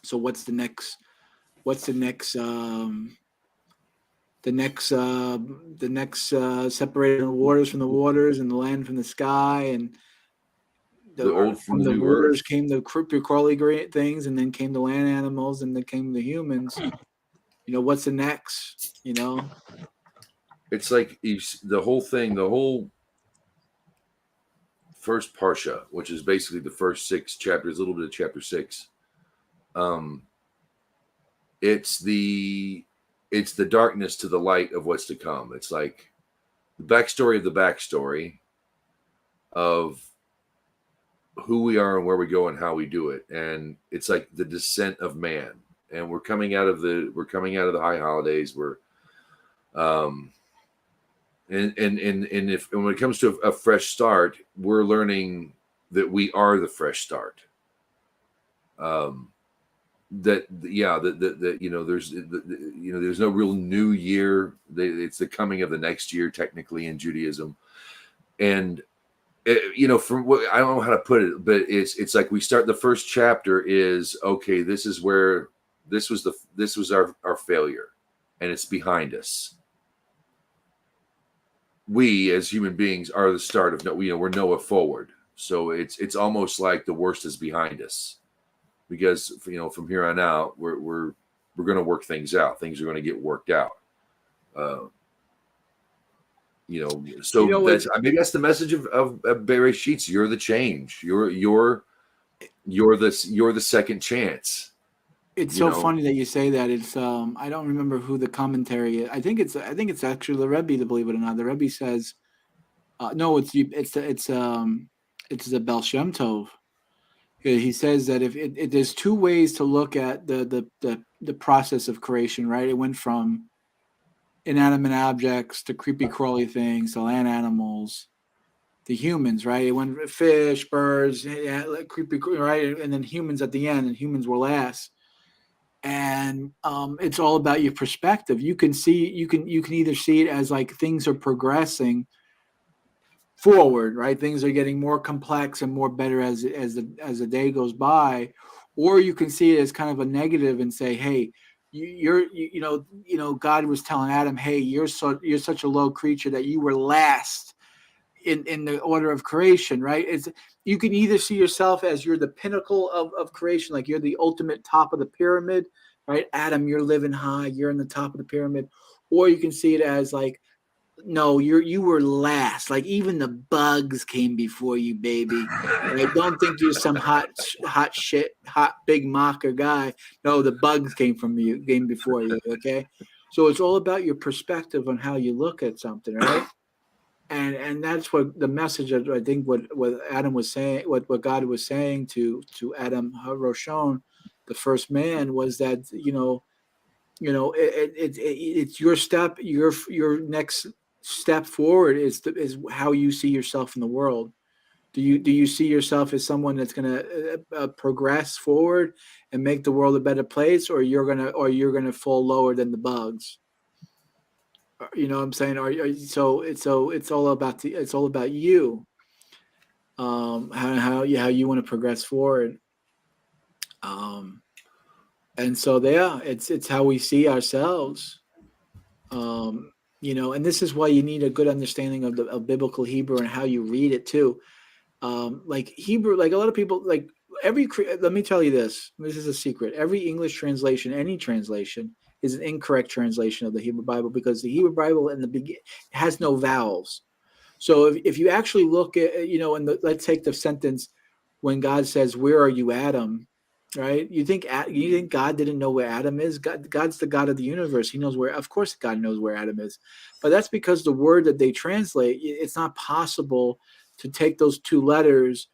So what's the next separating the waters from the waters and the land from the sky, and the old from the new waters earth came the creepy crawly great things, and then came the land animals, and then came the humans. What's the next? It's like the whole first Parsha, which is basically the first 6 chapters, a little bit of chapter 6. It's the darkness to the light of what's to come. It's like the backstory of the backstory of who we are and where we go and how we do it. And it's like the descent of man. And we're coming out of the high holidays. We're and when it comes to a fresh start, we're learning that we are the fresh start. There's no real new year. It's the coming of the next year, technically, in Judaism. And from what, I don't know how to put it, but it's like we start, the first chapter is, okay, this is where this was our failure, and it's behind us. We as human beings are the start of we're Noah forward. So it's almost like the worst is behind us. Because from here on out, we're going to work things out. Things are going to get worked out. Maybe that's the message of Bereshit. You're the change. You're the second chance. It's so funny that you say that. It's I don't remember who the commentary is. I think it's actually the Rebbe, to believe it or not. The Rebbe says, no, it's the Baal Shem Tov. He says that if there's 2 ways to look at the process of creation, right? It went from inanimate objects to creepy crawly things to land animals to humans, right? It went fish, birds, creepy, right? And then humans at the end, and humans were last. And it's all about your perspective. You can either see it as like things are progressing forward, right? Things are getting more complex and more better as the day goes by, or you can see it as kind of a negative and say, hey, God was telling Adam, hey, you're such a low creature that you were last in the order of creation, right? You can either see yourself as you're the pinnacle of creation, like you're the ultimate top of the pyramid, right? Adam, you're living high, you're in the top of the pyramid, or you can see it as like, no, you were last. Like even the bugs came before you, baby. Right? Don't think you're some hot big mocker guy. No, the bugs came before you. Okay, so it's all about your perspective on how you look at something, right? And that's what the message of, I think what Adam was saying, what God was saying to Adam Roshon, the first man, was that it's your step, your next step forward is how you see yourself in the world. Do you see yourself as someone that's going to progress forward and make the world a better place, or you're gonna fall lower than the bugs? You know what I'm saying? So it's all about you. How you want to progress forward. And so it's how we see ourselves. And this is why you need a good understanding of biblical Hebrew and how you read it too. Like Hebrew, like a lot of people, like let me tell you this is a secret. Every English translation, any translation, is an incorrect translation of the Hebrew Bible, because the Hebrew Bible in the beginning has no vowels. So if you actually look at, let's take the sentence when God says, "Where are you, Adam?" Right? You think God didn't know where Adam is? God's the God of the universe. He knows where. Of course, God knows where Adam is, but that's because the word that they translate, it's not possible to take those two letters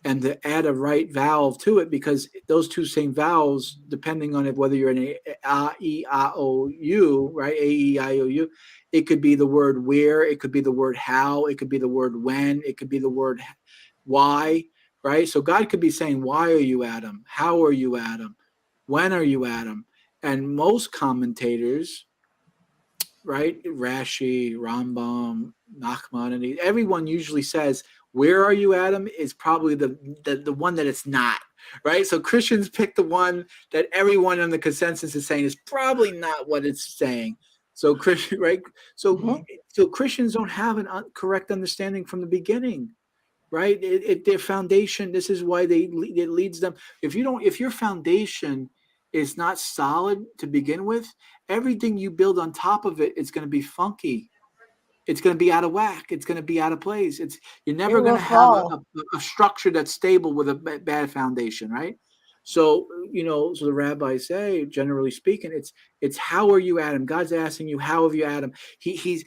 and to add a right vowel to it, because those two same vowels, depending on it, whether you're in a e I o u, right, a e I o u, it could be the word where, it could be the word how, it could be the word when, it could be the word why. Right? So God could be saying, why are you Adam? How are you Adam? When are you Adam? And most commentators, right, Rashi, Rambam, Nachmanides, everyone usually says, where are you Adam is probably the one that it's not. Right? So Christians pick the one that everyone on the consensus is saying is probably not what it's saying. So Christian, right? So Christians don't have an correct understanding from the beginning. Right? Their foundation, this is why it leads them. If your foundation is not solid to begin with, everything you build on top of it is going to be funky. It's going to be out of whack. It's going to be out of place. You're never going to have a structure that's stable with a bad foundation, right? So, so the rabbis say, generally speaking, it's how are you, Adam? God's asking you, how are you, Adam? He's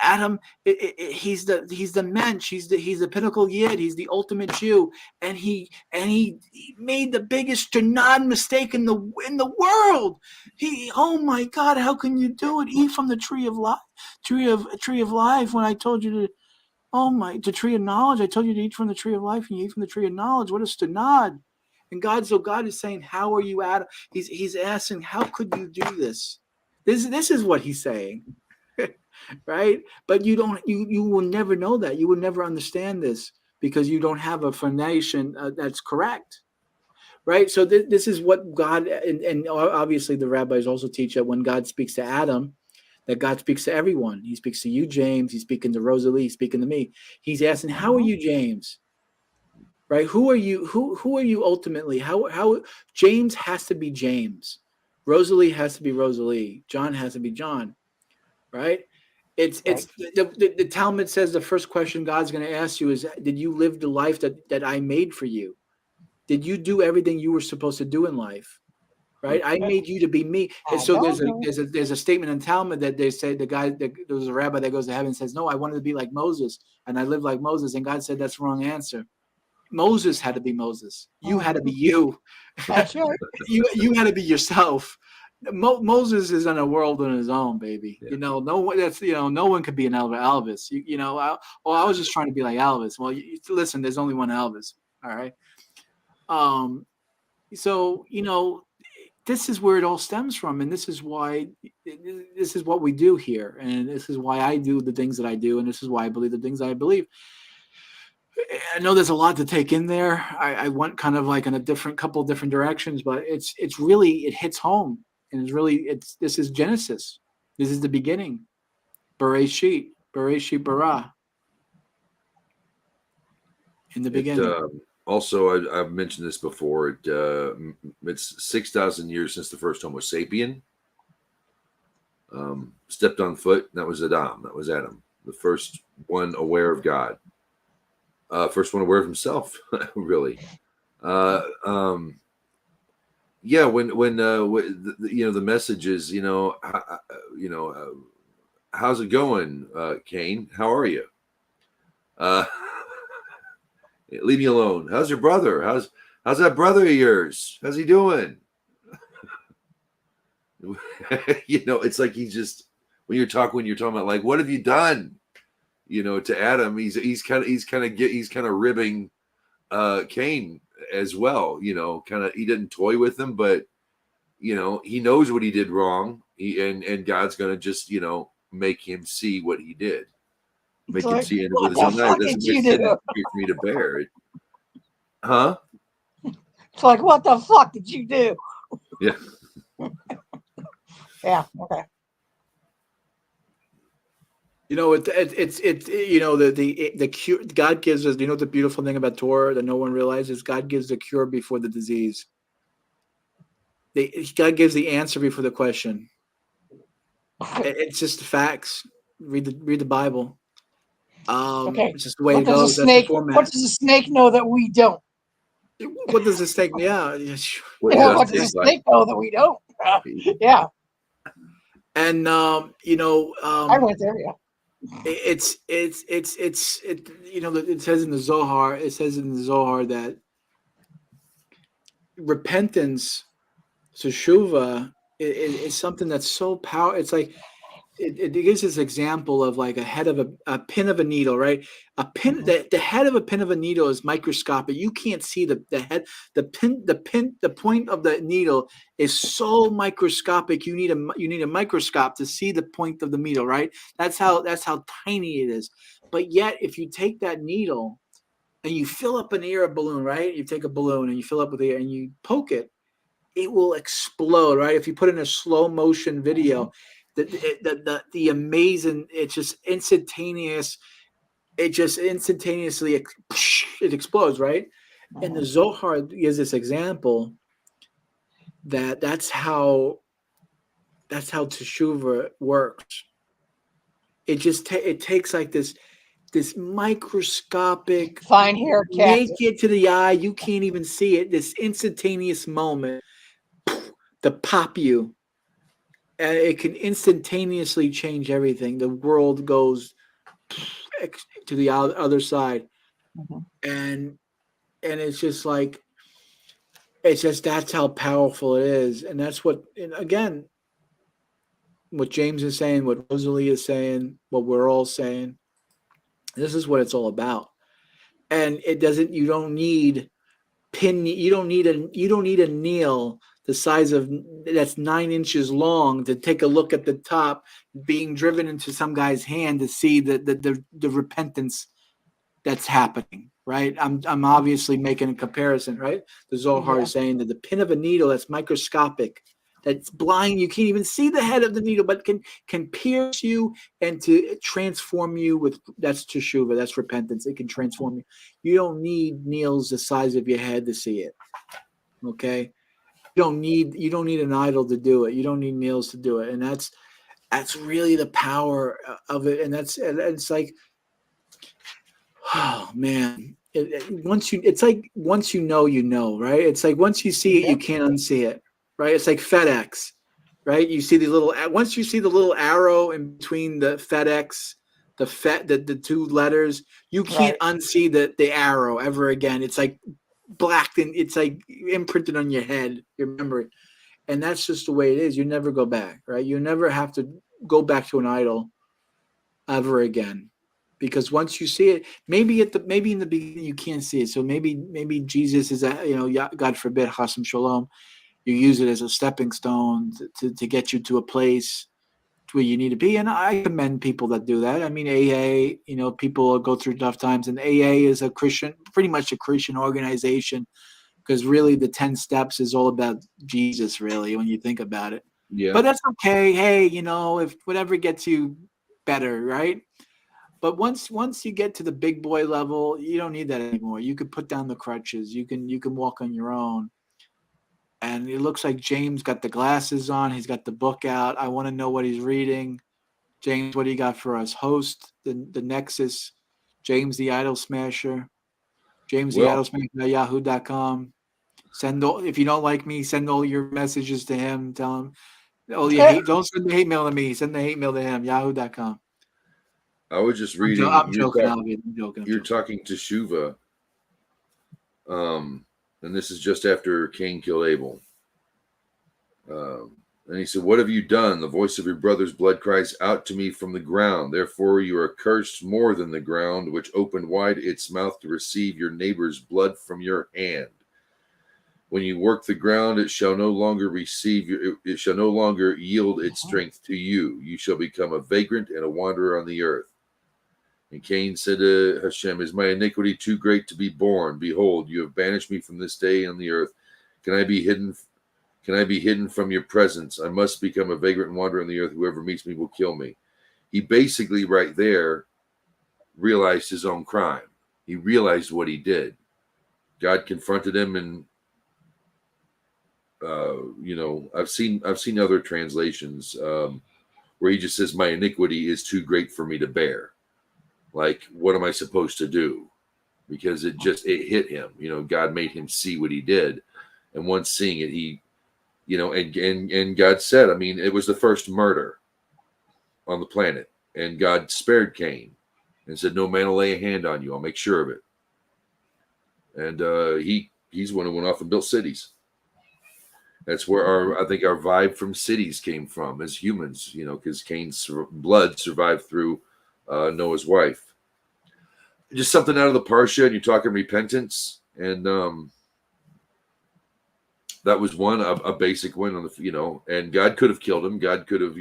Adam. He's the mensch. He's the pinnacle yid. He's the ultimate Jew, and he made the biggest mistake in the world. Oh my God, how can you do it? Eat from the tree of life. Tree of life, when I told you to, the tree of knowledge, I told you to eat from the tree of life, and you eat from the tree of knowledge. What is stanad? And God is saying, how are you, Adam? He's asking, how could you do this? This is what he's saying. Right? But you will never know that. You will never understand this, because you don't have a foundation that's correct. Right? So this is what God, and obviously the rabbis also teach that when God speaks to Adam, that God speaks to everyone. He speaks to you, James. He's speaking to Rosalie. He's speaking to me. He's asking, how are you, James? Right? Who are you? Who are you ultimately? How James has to be James. Rosalie has to be Rosalie. John has to be John. Right? It's the Talmud says the first question God's going to ask you is, did you live the life that I made for you? Did you do everything you were supposed to do in life? Right? I made you to be me. And so there's a statement in Talmud that they say, there was a rabbi that goes to heaven and says, no, I wanted to be like Moses, and I lived like Moses. And God said, that's the wrong answer. Moses had to be Moses. You had to be you. That's right. You had to be yourself. Moses is in a world on his own, baby. Yeah. No one could be an Elvis. I was just trying to be like Elvis. Well, listen, there's only one Elvis. All right. So this is where it all stems from, and this is what we do here, and this is why I do the things that I do, and this is why I believe the things I believe. I know there's a lot to take in there. I went kind of like in couple of different directions, but it's really, it hits home. And this is Genesis. This is the beginning. Bereshit bara. In the beginning. Also, I've mentioned this before. It's 6,000 years since the first Homo sapien stepped on foot. That was Adam. That was Adam, the first one aware of God, first one aware of himself. Really, yeah. When the message is, how's it going, Cain? How are you? Leave me alone. How's your brother? How's that brother of yours? How's he doing? It's like he's just when you're talking about like, what have you done? To Adam, he's kind of ribbing Cain as well. He didn't toy with him, but he knows what he did wrong. And God's gonna just make him see what he did. Make him see it with his own eyes. That's for me to bear it. Huh? It's like, what the fuck did you do? Yeah. Yeah. Okay. The cure God gives us. The beautiful thing about Torah that no one realizes? God gives the cure before the disease. God gives the answer before the question. It's just the facts. Read the Bible. Okay. It's just the way what it goes. That's the format. What does the snake know that we don't? What does the snake? Yeah. What does the snake know that we don't? Yeah. And I went there. Yeah. It says in the Zohar. It says in the Zohar that repentance, teshuvah, is something that's so powerful. It's like it gives this example of like a pin of a needle, right? A pin, the head of a pin of a needle is microscopic. You can't see the head, the point of the needle is so microscopic. You need a microscope to see the point of the needle, right? That's how tiny it is. But yet, if you take that needle and you fill up an air balloon, right? You take a balloon and you fill up with air and you poke it, it will explode, right? If you put in a slow motion video. The amazing, it's just instantaneous. It just instantaneously it explodes, right? And the Zohar gives this example that's how teshuvah works. It just it takes like this microscopic fine hair naked to the eye, you can't even see it. This instantaneous moment to pop you. And it can instantaneously change everything. The world goes to the other side, and it's just like that's how powerful it is, and that's what. And again, what James is saying, what Rosalie is saying, what we're all saying. This is what it's all about, and it doesn't. You don't need a nail the size of that's 9 inches long to take a look at the top being driven into some guy's hand to see the repentance that's happening, right? I'm obviously making a comparison, right? The Zohar is saying that the pin of a needle that's microscopic, that's blind, you can't even see the head of the needle, but can pierce you and to transform you that's teshuvah, that's repentance. It can transform you. You don't need nails the size of your head to see it. Okay? You don't need an idol to do it. You don't need nails to do it. And that's really the power of it. And it's like, oh man, once you know, right? It's like once you see it, you can't unsee it, right? It's like FedEx, right? You see once you see the little arrow in between the FedEx, the two letters, you can't unsee the arrow ever again. It's like blacked and it's like imprinted on your head, your memory. And that's just the way it is. You never go back, right? You never have to go back to an idol ever again. Because once you see it, maybe in the beginning you can't see it. So maybe Jesus is God forbid, Chasam Shalom, you use it as a stepping stone to get you to a place where you need to be. And I commend people that do that. I mean, AA, people go through tough times, and AA is pretty much a Christian organization, because really the 10 steps is all about Jesus, really, when you think about it. Yeah. But that's okay. Hey, if whatever gets you better, right? But once you get to the big boy level, you don't need that anymore. You could put down the crutches. You can walk on your own. And it looks like James got the glasses on. He's got the book out. I want to know what he's reading. James, what do you got for us? Host the Nexus, James the Idol Smasher, James the Well, Idol Smasher at yahoo.com. If you don't like me, send all your messages to him. Tell him, don't send the hate mail to me. Send the hate mail to him, yahoo.com. I was just I'm reading. joking. I'm joking. You're talking to Shuva, and this is just after Cain killed Abel. And he said, "What have you done? The voice of your brother's blood cries out to me from the ground. Therefore you are cursed more than the ground, which opened wide its mouth to receive your neighbor's blood from your hand. When you work the ground, it shall no longer it shall no longer yield its strength to you. You shall become a vagrant and a wanderer on the earth." And Cain said to Hashem, "Is my iniquity too great to be borne? Behold, you have banished me from this day on the earth. Can I be hidden from your presence? I must become a vagrant and wanderer on the earth. Whoever meets me will kill me." He basically right there realized his own crime. He realized what he did. God confronted him, and I've seen other translations where he just says, "My iniquity is too great for me to bear." Like, what am I supposed to do? Because it hit him. God made him see what he did, and once seeing it, he, and God said, it was the first murder on the planet, and God spared Cain and said, "No man will lay a hand on you. I'll make sure of it." And he's one who went off and built cities. That's where I think our vibe from cities came from as humans, because Cain's blood survived through Noah's wife. Just something out of the Parsha, and you're talking repentance, and that was a basic one on the, and God could have killed him. God could have,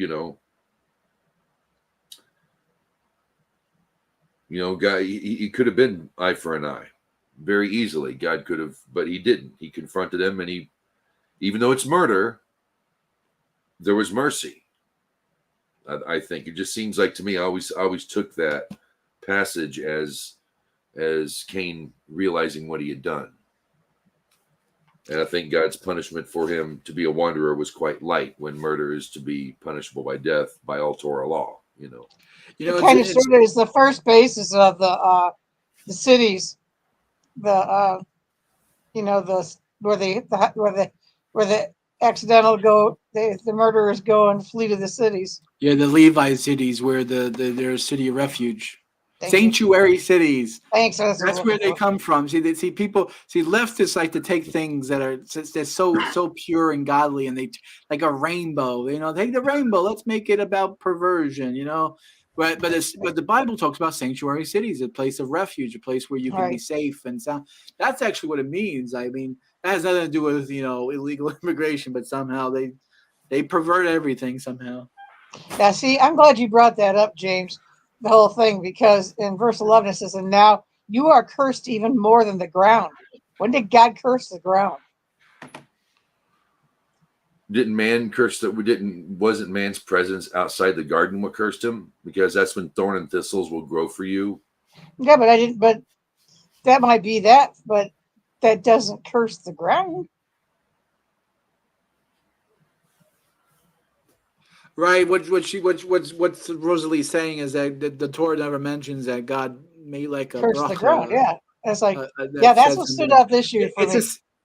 God, he could have been eye for an eye very easily. God could have, but he didn't. He confronted him, and even though it's murder, there was mercy. I think it just seems like to me, I always took that passage as Cain realizing what he had done. And I think God's punishment for him to be a wanderer was quite light, when murder is to be punishable by death by all Torah law. It kind of sort of is the first basis of the cities, where the accidental the murderers go and flee to the cities. Yeah, the Levi cities, where they're a city of refuge. Sanctuary cities. Thanks. That's where they come from. People leftists like to take things that are they're so pure and godly, and they like a rainbow. Take the rainbow. Let's make it about perversion. But the Bible talks about sanctuary cities, a place of refuge, a place where you can be safe and sound. That's actually what it means. That has nothing to do with illegal immigration, but somehow they pervert everything somehow. Yeah. See, I'm glad you brought that up, James. The whole thing, because in verse 11 it says, "And now you are cursed even more than the ground." When did God curse the ground? Didn't man curse wasn't man's presence outside the garden what cursed him? Because that's when thorn and thistles will grow for you. Yeah, but that might be that, but that doesn't curse the ground. Right. What Rosalie saying is that the Torah never mentions that God made like a curse bracha. the ground. Yeah, that's like that's what stood out this year for me.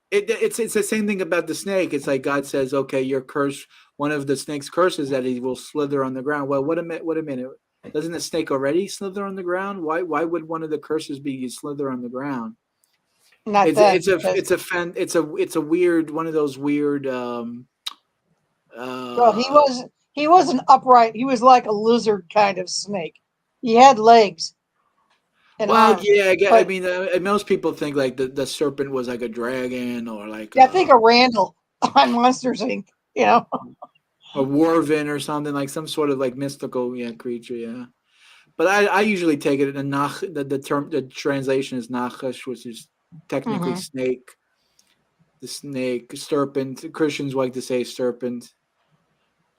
It's the same thing about the snake. It's like God says, "Okay, you're cursed." One of the snake's curses that he will slither on the ground. Well, what a minute. Doesn't the snake already slither on the ground? Why would one of the curses be you slither on the ground? It's a weird one of those weird. Well, he wasn't upright. He was like a lizard kind of snake. He had legs. Arms, most people think like the serpent was like a dragon or like. Yeah, think of Randall on Monsters Inc. A Worven or something, like some sort of like mystical creature. Yeah, but I usually take it in the translation is nachash, which is technically snake. The snake, serpent. Christians like to say serpent.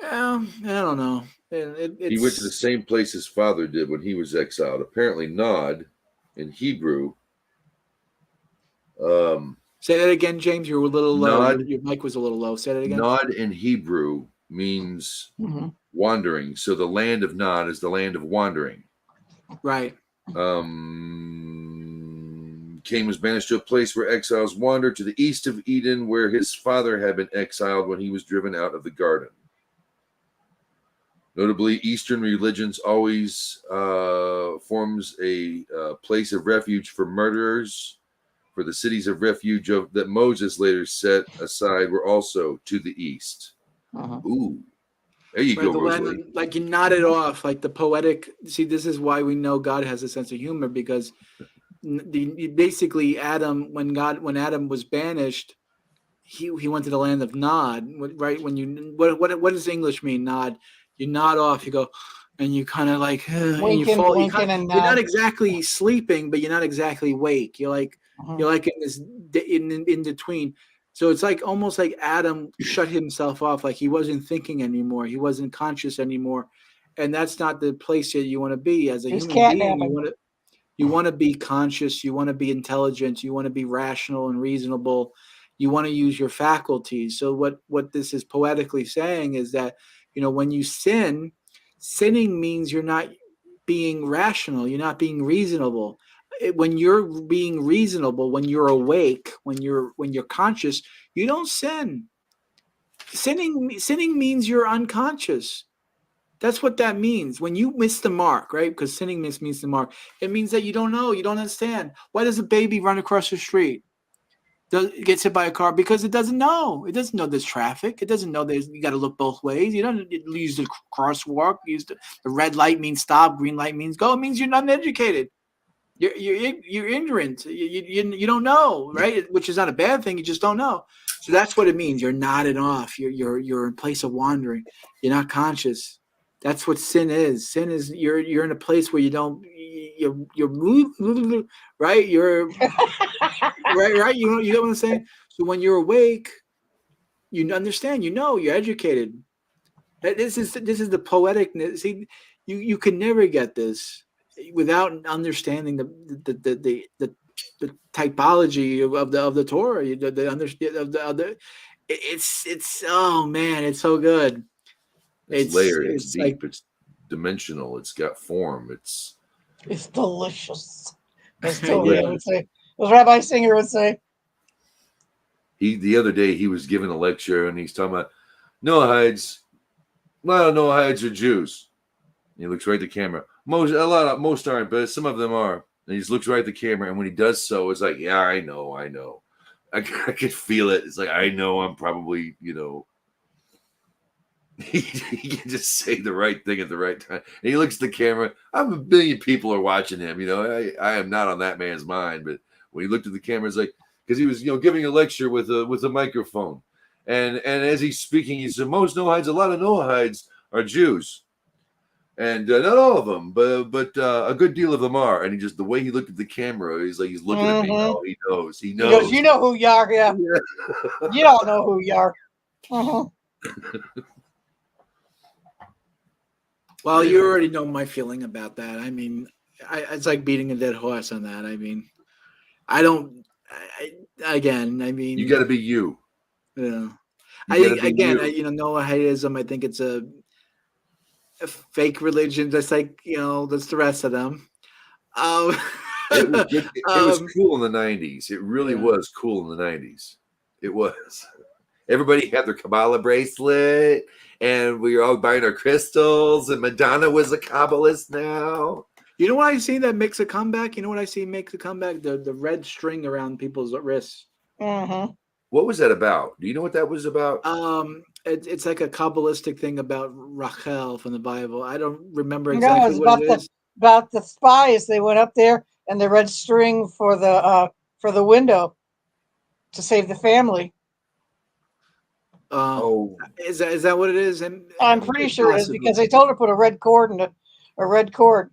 I don't know. He went to the It's same place his father did when he was exiled. Apparently, Nod in Hebrew. Say that again, James. You're a little low. Nod, Your mic was a little low. Say that again. Nod in Hebrew means wandering. So the land of Nod is the land of wandering. Right. Cain was banished to a place where exiles wandered to the east of Eden, where his father had been exiled when he was driven out of the garden. Notably, Eastern religions always forms a place of refuge for murderers. For the cities of refuge that Moses later set aside were also to the east. Ooh, there you go, The Rosalie. land, like you nodded off, like the poetic. See, this is why we know God has a sense of humor, because basically Adam, when Adam was banished, he went to the land of Nod. Right? When you what does English mean? Nod. You nod off. You go, and you kind of like and you fall. You're not exactly sleeping, but you're not exactly awake. You're like in this in between. So it's like almost like Adam shut himself off, like he wasn't thinking anymore. He wasn't conscious anymore. And that's not the place that you want to be as a human being. You want to be conscious. You want to be intelligent. You want to be rational and reasonable. You want to use your faculties. So what this is poetically saying is that, when you sin, sinning means you're not being rational. You're not being reasonable. When you're being reasonable, when you're awake, when you're conscious, you don't sin. Sinning means you're unconscious. That's what that means. When you miss the mark, right? Because sinning means the mark. It means that you don't know, you don't understand. Why does a baby run across the street? Gets hit by a car because it doesn't know. It doesn't know there's traffic. It doesn't know you got to look both ways. You don't use the crosswalk. Use the red light means stop. Green light means go. It means you're not educated. You're ignorant. You don't know, right? Which is not a bad thing. You just don't know. So that's what it means. You're nodded off. You're in place of wandering. You're not conscious. That's what sin is. Sin is you're in a place where you're moving, right? You're right. You know what I'm saying? So when you're awake, you understand. You're educated. This is the poeticness. See, you can never get this without understanding the typology of the Torah. It's oh man, it's so good. It's layered. It's deep. It's dimensional. It's got form. It's delicious. As Toledo would say. As Rabbi Singer would say. The other day he was giving a lecture and he's talking about Noahides. Well, Noahides are Jews. And he looks right at the camera. Most aren't, but some of them are. And he just looks right at the camera, and when he does so, it's like, yeah, I know. I could feel it. It's like, I know I'm probably, he can just say the right thing at the right time. And he looks at the camera. A billion people are watching him. I am not on that man's mind. But when he looked at the camera, it's like, because he was, giving a lecture with a microphone. And as he's speaking, he said, most Noahides, a lot of Noahides are Jews. And not all of them, but a good deal of them are. And the way he looked at the camera, he's looking at me. Oh, he knows. He knows. Because you know who you are, yeah. You don't know who you are. Well, you already know my feeling about that. I mean, it's like beating a dead horse on that. I mean, you got to be you. Yeah. Noahidism, I think it's a fake religion, just like that's the rest of them. It was cool in the 90s. It really was cool in the 90s. It was. Everybody had their Kabbalah bracelet, and we were all buying our crystals, and Madonna was a Kabbalist now. You know what I see that makes a comeback? The red string around people's wrists. What was that about? Do you know what that was about? It's like a Kabbalistic thing about Rachel from the Bible. I don't remember exactly what it is. About the spies. They went up there and the red string for the window to save the family. Is that what it is? I'm pretty sure it is, because they told her to put a red cord in a red cord.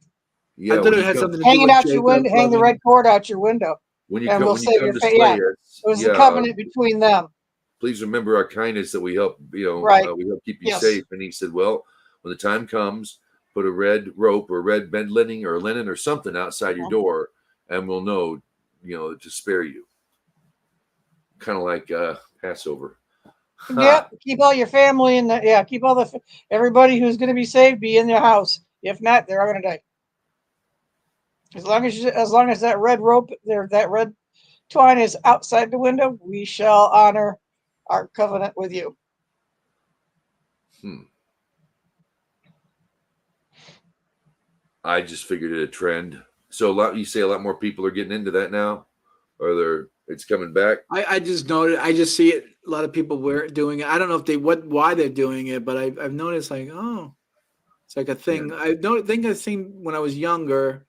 Yeah, I thought it had something to hang it out your window. Hang the red cord out your window, and we'll save your family. Yeah, it was a covenant between them. please remember our kindness that we help, we help keep you Yes. safe. And he said, well, when the time comes, put a red rope or red bed linen or something outside your door, and we'll know, to spare you. Kind of like Passover. Yep. Keep all your family keep all everybody who's going to be saved be in their house. If not, they're all going to die. As long as that red rope there, that red twine is outside the window, we shall honor our covenant with you. I just figured it a trend. So you say a lot more people are getting into that now, or it's coming back. I just noted. I just see it. A lot of people doing it. I don't know if why they're doing it, but I've noticed like, oh, it's like a thing. Yeah. I don't think I've seen when I was younger,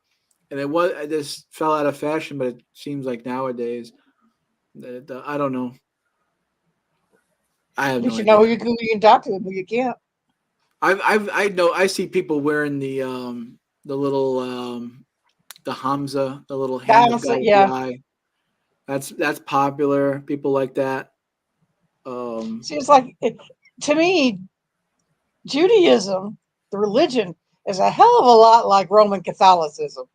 and I just fell out of fashion. But it seems like nowadays, I don't know. I have You no should idea. know who you can talk to and who you can't. I see people wearing the little the Hamza, the little hand of God with the eye. That's popular. People like that. See, it's like to me, Judaism, the religion, is a hell of a lot like Roman Catholicism.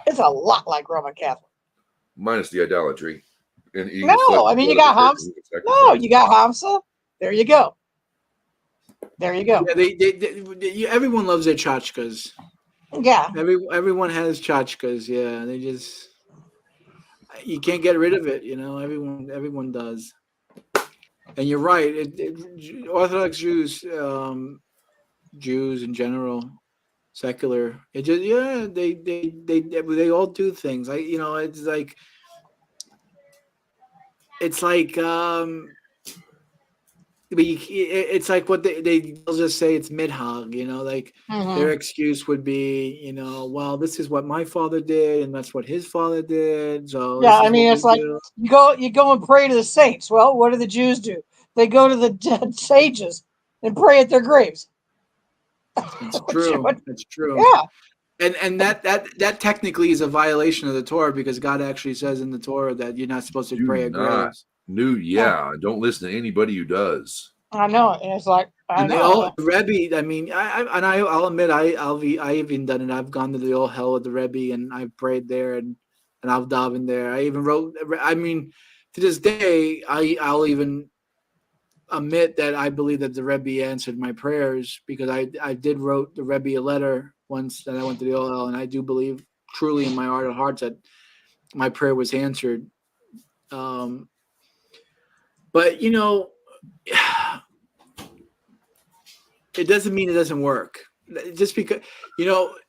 It's a lot like Roman Catholic. Minus the idolatry. And you got Hamza. No, you got Hamza. There you go. There you go. Yeah, everyone loves their tchotchkes. Yeah. Everyone has tchotchkes. Yeah, you can't get rid of it. Everyone does. And you're right. Orthodox Jews, Jews in general, secular. They all do things. It's like what they'll just say it's midhag. Their excuse would be, well, this is what my father did, and that's what his father did. So yeah, it's like you go and pray to the saints. Well, what do the Jews do? They go to the dead sages and pray at their graves. It's true. It's true. Yeah. And that technically is a violation of the Torah, because God actually says in the Torah that you're not supposed to pray at graves. Don't listen to anybody who does. I know it. And it's like the Rebbe. I mean, I'll admit I've even done it. I've gone to the old hell with the Rebbe, and I've prayed there, and I've davened there. I even wrote. I mean, to this day, I'll even admit that I believe that the Rebbe answered my prayers, because I did wrote the Rebbe a letter once that I went to the old hell, and I do believe truly in my heart of hearts that my prayer was answered. But it doesn't mean it doesn't work. Just because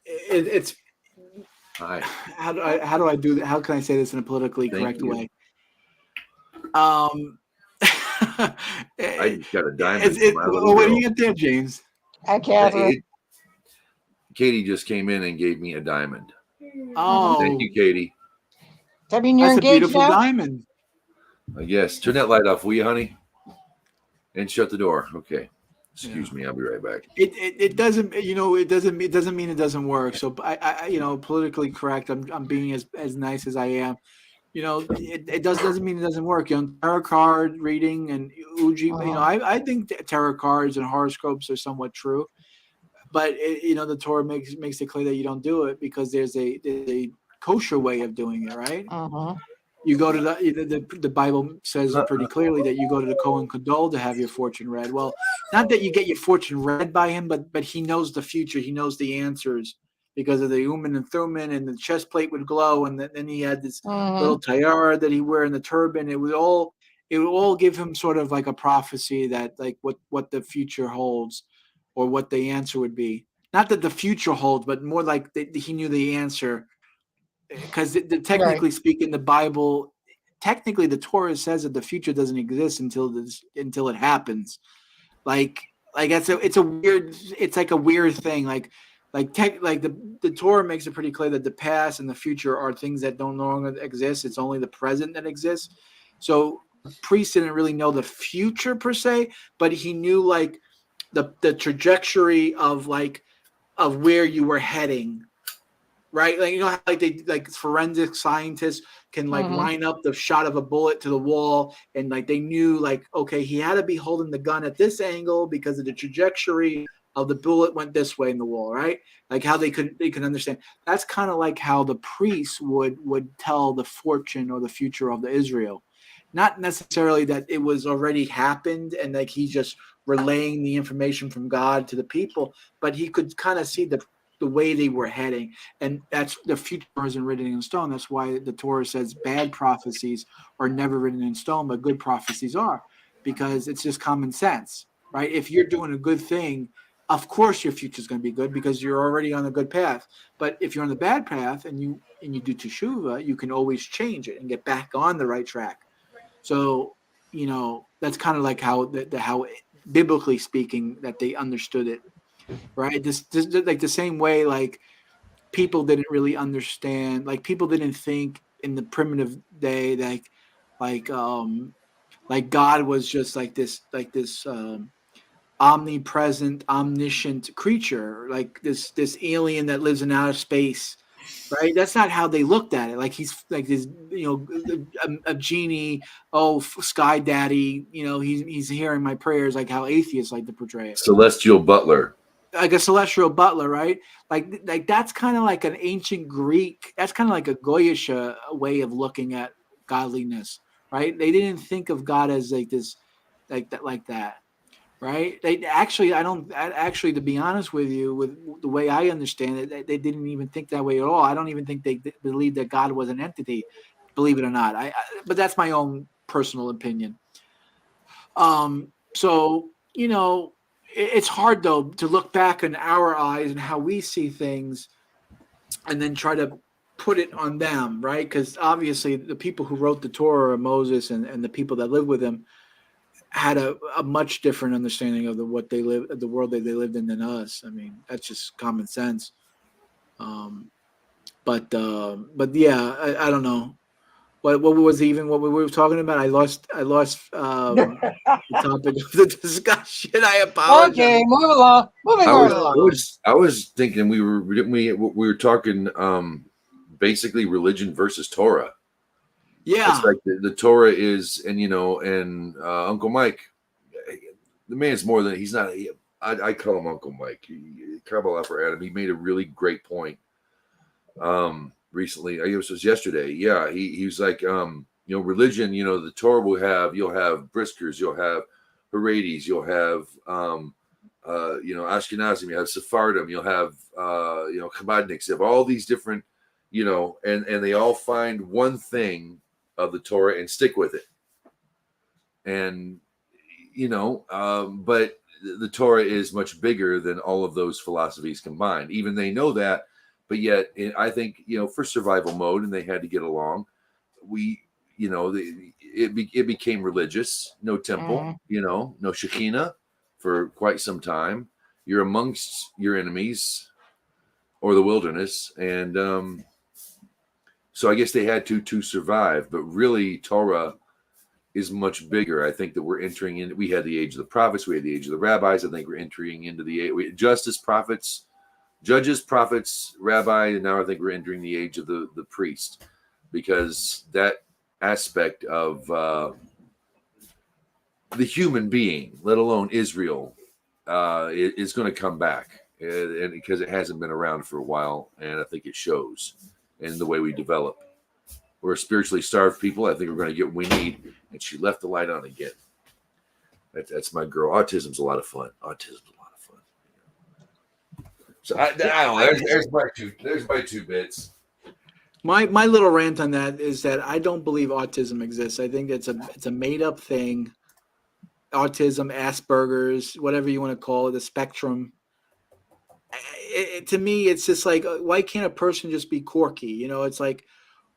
it's. Hi. How do I do that? How can I say this in a politically correct way? I just got a diamond. What do you get there, James? Hi, Catherine. Katie just came in and gave me a diamond. Oh, thank you, Katie. I mean, you're that's engaged a beautiful now? diamond. I guess. Turn that light off, will you, honey? And shut the door. Okay. Excuse me. I'll be right back. It doesn't. It doesn't mean it doesn't work. So I politically correct. I'm being as nice as I am. It doesn't mean it doesn't work. Tarot card reading and Uji. I think tarot cards and horoscopes are somewhat true, but the Torah makes it clear that you don't do it, because there's a kosher way of doing it, right? You go to the Bible says pretty clearly that you go to the Kohen Gadol to have your fortune read. Well, not that you get your fortune read by him, but he knows the future. He knows the answers, because of the Uman and Thummim, and the chest plate would glow, and then he had this little tiara that he wear in the turban. It would all give him sort of like a prophecy that like what the future holds, or what the answer would be. Not that the future holds, but more like he knew the answer. Because technically speaking, the Bible, technically the Torah says that the future doesn't exist until it happens. Like it's like a weird thing. Like the Torah makes it pretty clear that the past and the future are things that don't no longer exist. It's only the present that exists. So priest didn't really know the future per se, but he knew like the trajectory of where you were heading. right? Like, you know how like they like forensic scientists can like line up the shot of a bullet to the wall, and like they knew like, okay, he had to be holding the gun at this angle because of the trajectory of the bullet went this way in the wall, right? Like how they could understand. That's kind of like how the priests would tell the fortune or the future of the Israel. Not necessarily that it was already happened and like he's just relaying the information from God to the people, but he could kind of see the way they were heading. And that's the future isn't written in stone. That's why the Torah says bad prophecies are never written in stone, but good prophecies are, because it's just common sense, right? If you're doing a good thing, of course your future is going to be good because you're already on a good path. But if you're on the bad path and you do teshuvah, you can always change it and get back on the right track. So, you know, that's kind of like how how biblically speaking that they understood it, right? This like the same way like people didn't really understand, like people didn't think in the primitive day like God was just like this omnipresent, omniscient creature, like this alien that lives in outer space, right? That's not how they looked at it. Like he's like this, you know, a genie. Oh, sky daddy, you know, he's hearing my prayers, like how atheists like to portray it. Celestial butler. Like a celestial butler, right? Like that's kind of like an ancient Greek. That's kind of like a Goyish way of looking at godliness, right? They didn't think of God as like this, like that. Right? They actually, to be honest with you, with the way I understand it, they didn't even think that way at all. I don't even think they believed that God was an entity, believe it or not. But that's my own personal opinion. So, you know, it's hard though to look back in our eyes and how we see things and then try to put it on them, right? Because obviously the people who wrote the Torah, Moses and the people that lived with him, had a much different understanding of the world that they lived in than us. I mean, that's just common sense. But yeah, I don't know. What was even what we were talking about? I lost the topic of the discussion. I apologize. Okay, move along. Moving right along. I was thinking we were talking basically religion versus Torah. Yeah, it's like the Torah is, and you know, and Uncle Mike, the man's more than he's not. I call him Uncle Mike. Kabbalah for Adam. He made a really great point. Recently, I guess it was yesterday. Yeah, he was like, you know, religion. You know, the Torah you'll have Briskers, you'll have Haredis, you'll have you know, Ashkenazim, you have Sephardim, you'll have you know, Chabadniks. You have all these different, you know, and they all find one thing of the Torah and stick with it. And, you know, but the Torah is much bigger than all of those philosophies combined. Even they know that, but yet I think, you know, for survival mode, and they had to get along, you know, it became religious. No temple, you know, no Shekinah for quite some time. You're amongst your enemies or the wilderness. And so I guess they had to survive. But really, Torah is much bigger. I think that we're entering in. We had the age of the prophets. We had the age of the rabbis. I think we're entering into the justice prophets, judges, prophets, rabbi, and now I think we're entering the age of the priest, because that aspect of the human being, let alone Israel, is going to come back, and because it hasn't been around for a while, and I think it shows in the way we develop. We're a spiritually starved people. I think we're going to get what we need. And she left the light on again. That's my girl. Autism's a lot of fun. So I don't know. There's my two bits. My little rant on that is that I don't believe autism exists. I think it's a made up thing. Autism, Asperger's, whatever you want to call it, the spectrum. To me, it's just like, why can't a person just be quirky? You know, it's like,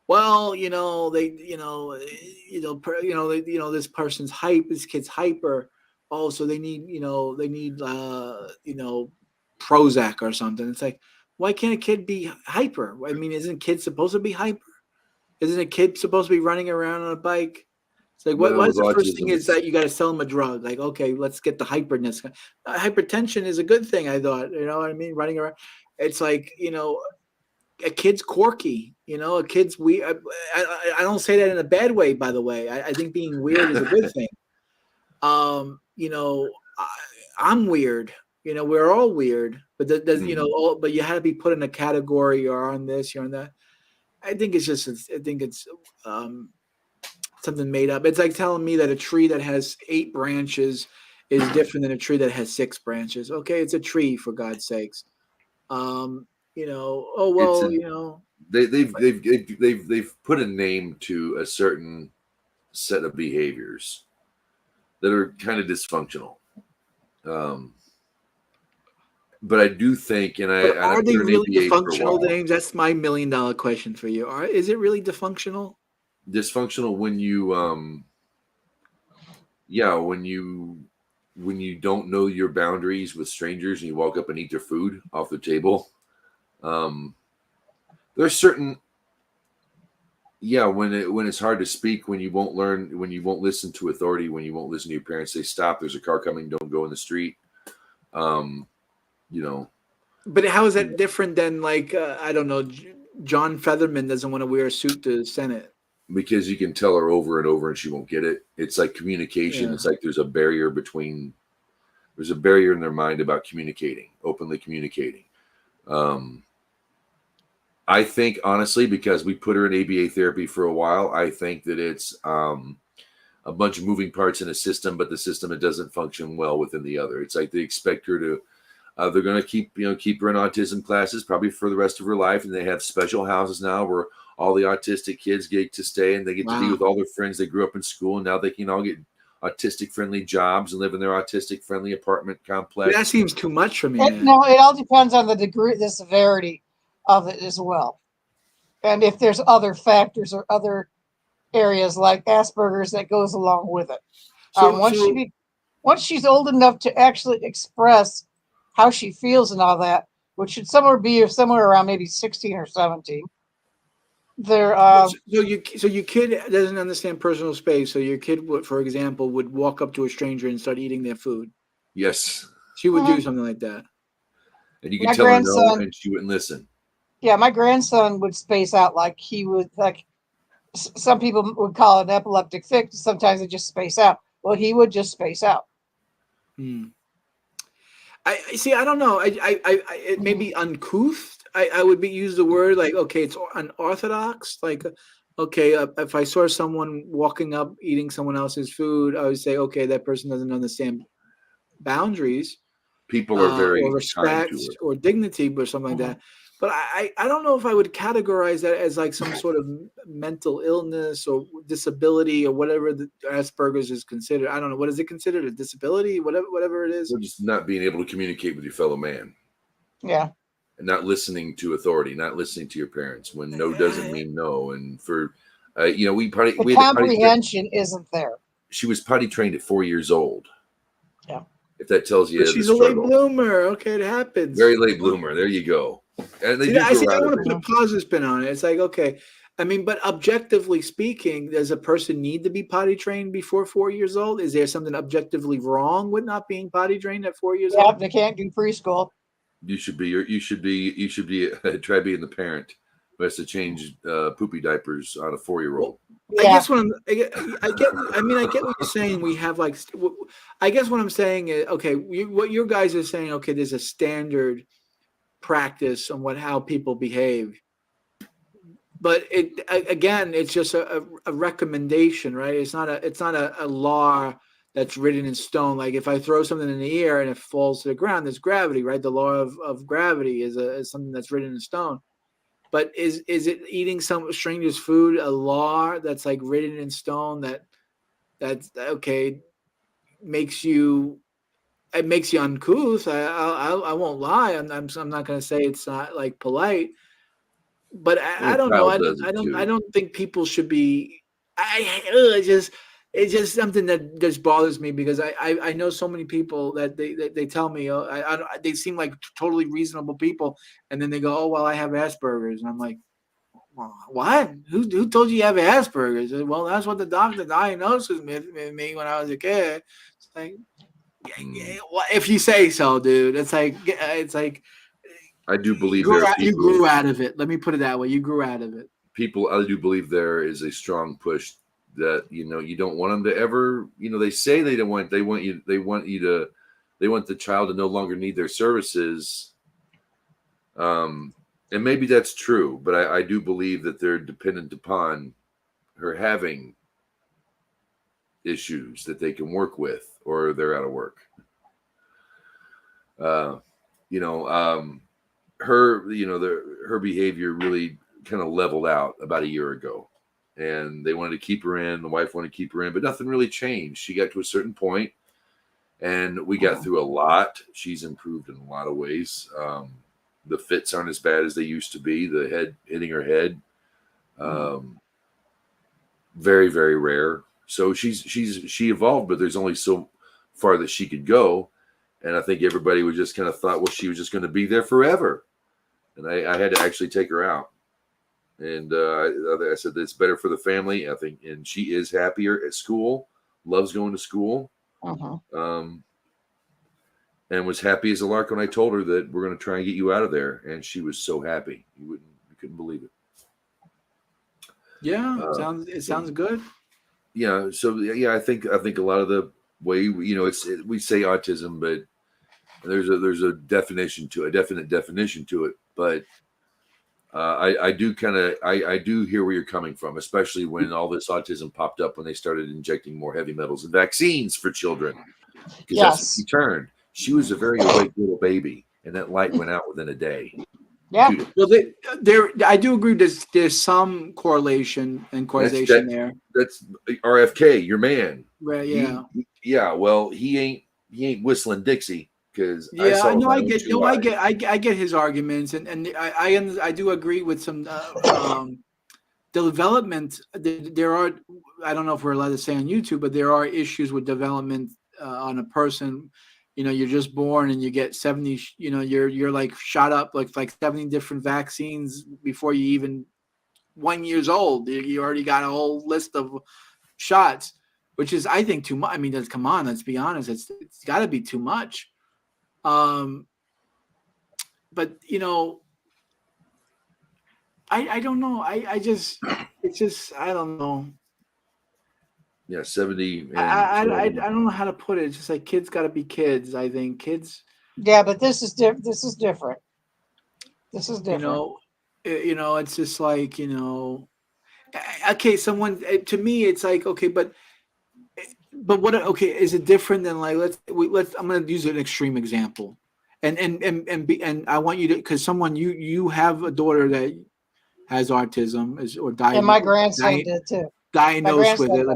well, you know, this person's hype, this kid's hyper. Oh, so they need Prozac or something. It's like, why can't a kid be hyper? I mean, isn't kids supposed to be hyper? Isn't a kid supposed to be running around on a bike? It's like, what is the first thing is that you got to sell them a drug? Like, okay, let's get the hyperness. Hypertension is a good thing, I thought. You know what I mean? Running around. It's like, you know, a kid's quirky, a kid's weird. I don't say that in a bad way, by the way. I think being weird is a good thing. I'm weird. We're all weird, but but you had to be put in a category. You're on this, you're on that. I think it's something made up. It's like telling me that a tree that has 8 branches is different than a tree that has 6 branches. Okay, it's a tree, for God's sakes. They've put a name to a certain set of behaviors that are kind of dysfunctional. But I do think, are they really dysfunctional names? That's my $1 million question for you. Is it really dysfunctional? Dysfunctional when you, when you don't know your boundaries with strangers and you walk up and eat their food off the table. There's certain, when it's hard to speak, when you won't learn, when you won't listen to authority, when you won't listen to your parents, say stop. There's a car coming. Don't go in the street. But how is that different than I don't know, John Featherman doesn't want to wear a suit to the Senate? Because you can tell her over and over and she won't get it. It's like communication. Yeah. It's like there's a barrier in their mind about openly communicating. I think honestly, because we put her in ABA therapy for a while, I think that it's a bunch of moving parts in a system, but the system, it doesn't function well within the other. It's like they expect her to, they're going to keep her in autism classes probably for the rest of her life. And they have special houses now where all the autistic kids get to stay and they get to be with all their friends they grew up in school. And now they can all get autistic friendly jobs and live in their autistic friendly apartment complex. That seems too much for me. No, it all depends on the degree, the severity of it as well. And if there's other factors or other areas like Asperger's that goes along with it. Once she's old enough to actually express how she feels and all that, which should somewhere around maybe 16 or 17. So your kid doesn't understand personal space. So your kid would, for example, would walk up to a stranger and start eating their food. Yes. She would do something like that. And you could tell her no, and she wouldn't listen. Yeah, my grandson would space out like he would, like some people would call it an epileptic fit. Sometimes they just space out. Well, he would just space out. I see. I don't know. It may be uncouth. I would use the word like, okay, it's unorthodox. Like, okay, if I saw someone walking up eating someone else's food, I would say, okay, that person doesn't understand boundaries. People are very or respect or dignity or something like that. But I don't know if I would categorize that as like some sort of mental illness or disability or whatever the Asperger's is considered. I don't know. What is it considered? A disability? Whatever it is. Or just not being able to communicate with your fellow man. Yeah. And not listening to authority, not listening to your parents when no doesn't mean no. And for, the comprehension isn't there. She was potty trained at 4 years old. Yeah. If that tells you, she's a late bloomer. Okay, it happens. Very late bloomer. There you go. And I want to put a positive spin on it. It's like, okay, I mean, but objectively speaking, does a person need to be potty trained before 4 years old? Is there something objectively wrong with not being potty trained at 4 years old? They can't do preschool. You should be try being the parent who has to change poopy diapers on a 4-year-old. I guess I get what you're saying. We have I guess what I'm saying is, okay, what your guys are saying, okay, there's a standard practice on how people behave, but it's just a recommendation, right? It's not a law that's written in stone. Like if I throw something in the air and it falls to the ground, there's gravity, right? The law of gravity is something that's written in stone. But is it eating some stranger's food a law that's like written in stone that's okay, makes you uncouth? I won't lie. I'm not going to say it's not like polite, but I don't know. I don't think people should be. It's just something that just bothers me because I know so many people that they tell me they seem like totally reasonable people, and then they go, oh well, I have Asperger's, and I'm like, well, what? Who told you have Asperger's? Well, that's what the doctor diagnosed with me when I was a kid. It's like, well, if you say so, dude. It's like I do believe you grew out of it. Let me put it that way. You grew out of it. I do believe there is a strong push that, you don't want them to ever, they say they want the child to no longer need their services. And maybe that's true, but I do believe that they're dependent upon her having issues that they can work with, or they're out of work. Her behavior really kind of leveled out about a year ago, and they wanted to keep her in. The wife wanted to keep her in, but nothing really changed. She got to a certain point, and we got through a lot. She's improved in a lot of ways. The fits aren't as bad as they used to be. The head hitting her head, very, very rare. So she evolved, but there's only so far that she could go. And I think everybody was just kind of thought, well, she was just going to be there forever. And I had to actually take her out. And I said it's better for the family, I think. And she is happier at school, loves going to school, and was happy as a lark when I told her that we're going to try and get you out of there. And she was so happy. You couldn't believe it. Yeah, sounds good. Yeah. So yeah, I think a lot of the way we say autism, but there's a definition to a definite definition to it. But I do hear where you're coming from, especially when all this autism popped up when they started injecting more heavy metals and vaccines for children. Because that's what she turned. She was a very awake little baby, and that light went out within a day. Yeah. Well, I do agree. There's some correlation and causation there. That's RFK, your man. Right. Yeah. Well, he ain't whistling Dixie. Because I get his arguments, and I do agree with some the development. There are, I don't know if we're allowed to say on YouTube, but there are issues with development on a person. You're just born and you get 70. You're like shot up like 70 different vaccines before you even 1 year old. You already got a whole list of shots, which is, I think, too much. I mean, come on, let's be honest. It's got to be too much. But I don't know. It's just I don't know. Yeah, 70. I don't know how to put it. It's just like kids got to be kids. I think kids. Yeah, but this is different. This is different. It's just like okay. Someone to me, it's like okay, but what? Okay, is it different than like let's? I'm going to use an extreme example, and I want you to, because someone you have a daughter that has autism or diagnosed, and my grandson did too. Diagnosed with it,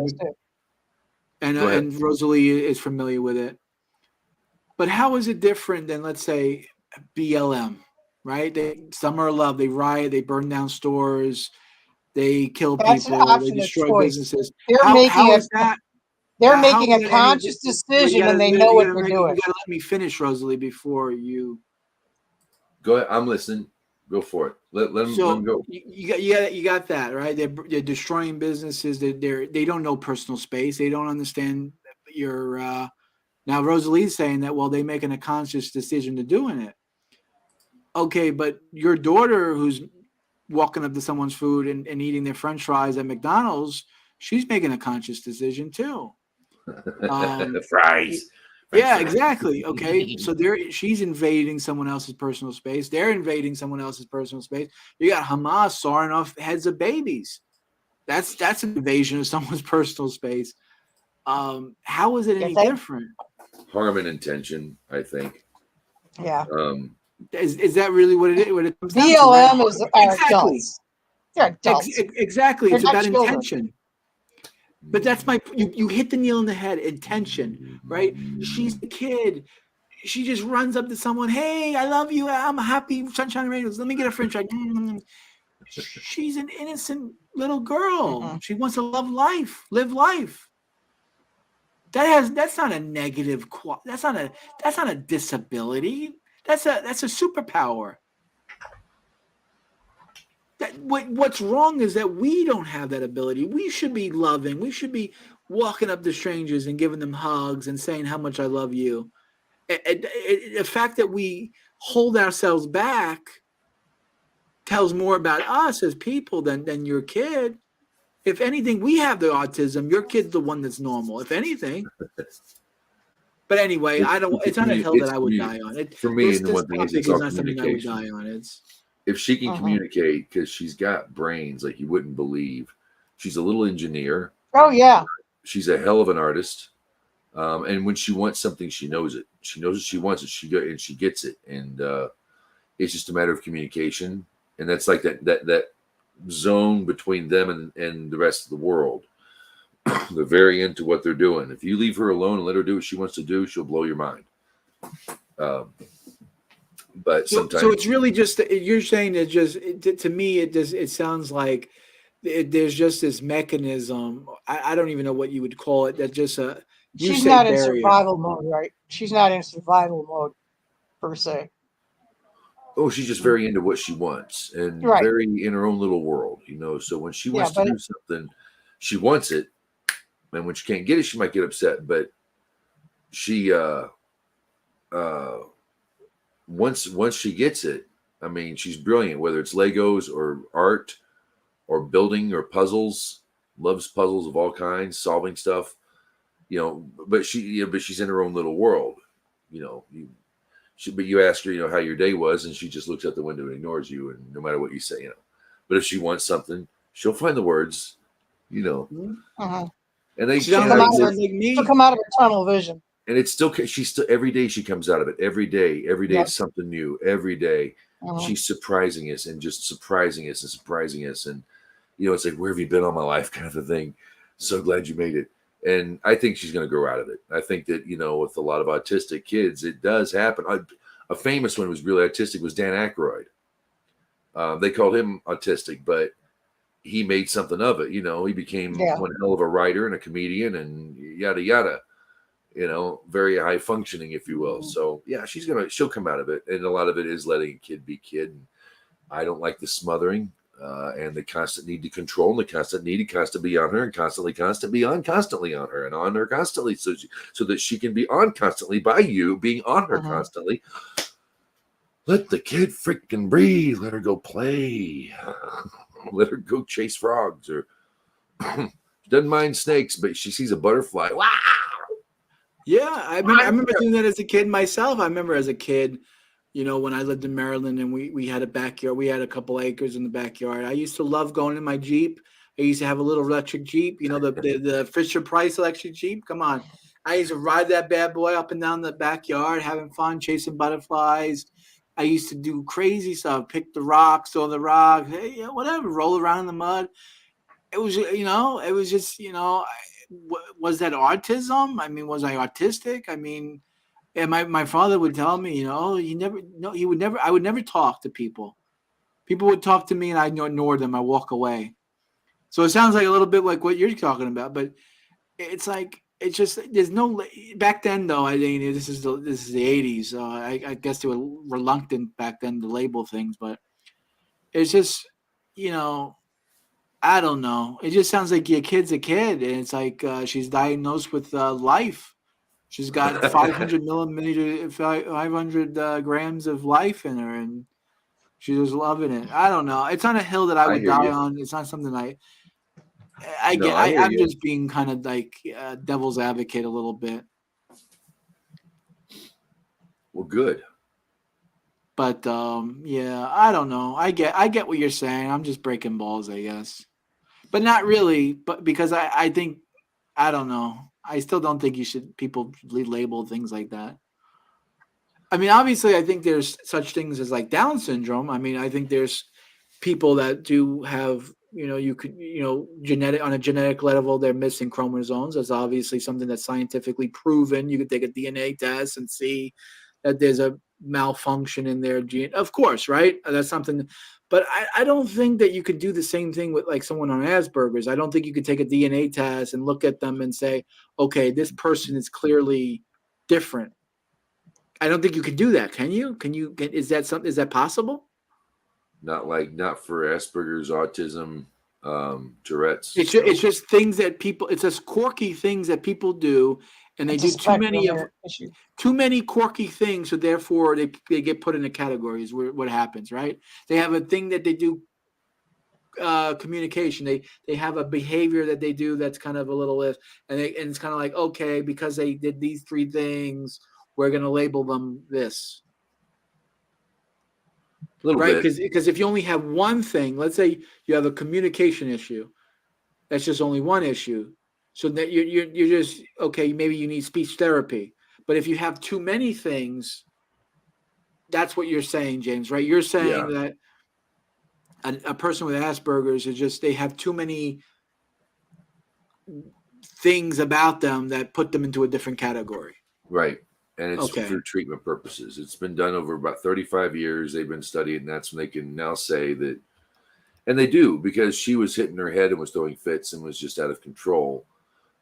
and Rosalie is familiar with it. But how is it different than, let's say, BLM? Right? Some are love. They riot. They burn down stores. They kill people. They destroy businesses. How is that? They're making a conscious decision, and they know what they're doing. You got to let me finish, Rosalie, before you go ahead. I'm listening. Go for it. Let them go. You got that right. They're destroying businesses. They don't know personal space. They don't understand your. Now Rosalie's saying that they're making a conscious decision to doing it. Okay, but your daughter who's walking up to someone's food and eating their French fries at McDonald's, she's making a conscious decision too. Fries. Yeah, exactly. Okay, so she's invading someone else's personal space. They're invading someone else's personal space. You got Hamas sawing off heads of babies. That's an invasion of someone's personal space. How is it any different? Harm and intention, I think. Yeah. Is that really what it is? What it comes down BLM to, is adults. They're adults. Exactly. They're it's about children. Intention. But that's you hit the nail on the head. Intention, right? She's a kid. She just runs up to someone. Hey, I love you. I'm happy. Sunshine and rainbows. Let me get a French fry. She's an innocent little girl. Mm-hmm. She wants to live life. That's not a negative. That's not a disability. That's a superpower. What's wrong is that we don't have that ability. We should be loving. We should be walking up to strangers and giving them hugs and saying how much I love you. The fact that we hold ourselves back tells more about us as people than your kid. If anything, we have the autism. Your kid's the one that's normal, if anything. But anyway, I don't. It's not a hill that I would die on. For me, and the This one thing is, topic it's is all not something I would communication. die on. It's If she can Uh-huh. communicate, because she's got brains like you wouldn't believe. She's a little engineer. Oh yeah. She's a hell of an artist. And when she wants something, she knows it. She knows what she wants it. She gets it. And it's just a matter of communication. And that's like that zone between them and the rest of the world. They're very into what they're doing. If you leave her alone and let her do what she wants to do, she'll blow your mind. But sometimes, so it's really just you're saying that to me it sounds like there's just this mechanism. I don't even know what you would call it. That just She's not in survival mode, right? She's not in survival mode per se. she's just very into what she wants and Right. very in her own little world, So when she wants to do something, she wants it. And when she can't get it, she might get upset. But she, once she gets it, I mean, she's brilliant. Whether it's Legos or art, or building or puzzles, loves puzzles of all kinds, solving stuff. But she's in her own little world. But you ask her, how your day was, and she just looks out the window and ignores you, and no matter what you say, But if she wants something, she'll find the words, Uh-huh. And they she'll come out of her tunnel vision. And it's still, she's still, every day she comes out of it. Every day Yep. is something new. Every day Uh-huh. she's surprising us and just surprising us and surprising us. And, it's like, where have you been all my life kind of a thing. So glad you made it. And I think she's going to grow out of it. I think that, with a lot of autistic kids, it does happen. A famous one who was really autistic was Dan Aykroyd. They called him autistic, but he made something of it. He became one hell of a writer and a comedian and yada, yada, very high functioning, if you will. So yeah, she'll come out of it. And a lot of it is letting a kid be kid. And I don't like the smothering and the constant need to control and the constant need to constantly be on her and constantly on her and on her constantly. So that she can be on constantly by you being on her constantly. Let the kid freaking breathe. Let her go play. Let her go chase frogs, or she doesn't mind snakes, but she sees a butterfly. Wow! Yeah, I remember doing that as a kid myself. I remember as a kid, when I lived in Maryland and we had a backyard. We had a couple acres in the backyard. I used to love going in my Jeep. I used to have a little electric Jeep, the Fisher Price electric Jeep. Come on. I used to ride that bad boy up and down the backyard, having fun, chasing butterflies. I used to do crazy stuff, pick the rocks, throw the rocks, whatever, roll around in the mud. It was, it was just, was that autism? I mean, was I autistic? I mean, and my father would tell me, he would never, I would never talk to people. People would talk to me and I'd ignore them. I walk away. So it sounds like a little bit like what you're talking about, but it's like, it's just, there's no, back then though, I think this is the 80s. I guess they were reluctant back then to label things, but it's just, I don't know. It just sounds like your kid's a kid and it's like she's diagnosed with life. She's got 500 grams of life in her and she's just loving it. I don't know. It's not a hill that I would die on. It's not something I'm just being kind of like devil's advocate a little bit. Well, good. But yeah, I don't know. I get what you're saying. I'm just breaking balls, I guess. But not really. But because I think, I don't know. I still don't think people label things like that. I mean, obviously, I think there's such things as like Down syndrome. I mean, I think there's people that do have, genetic on a genetic level, they're missing chromosomes. That's obviously something that's scientifically proven. You could take a DNA test and see that there's a malfunction in their gene. Of course, right? That's something. But I don't think that you could do the same thing with like someone on Asperger's. I don't think you could take a DNA test and look at them and say, okay, this person is clearly different. I don't think you can do that. Can you? Is that possible? Not for Asperger's, autism. Tourette's. It's just things that people. It's just quirky things that people do, and they It's a do too many spectrum of issue. too many quirky things, so therefore they get put into categories. What happens, right? They have a thing that they do. Communication. They have a behavior that they do that's kind of a little list, and it's kind of like, okay, because they did these 3 things, we're going to label them this. A little Right, bit. because if you only have one thing, let's say you have a communication issue, that's just only one issue. So that you're just okay. Maybe you need speech therapy, but if you have too many things, that's what you're saying, James. Right? You're saying Yeah. that a person with Asperger's is just they have too many things about them that put them into a different category. Right. And it's Okay. for treatment purposes. It's been done over about 35 years. They've been studying, and that's when they can now say that. And they do, because she was hitting her head and was throwing fits and was just out of control.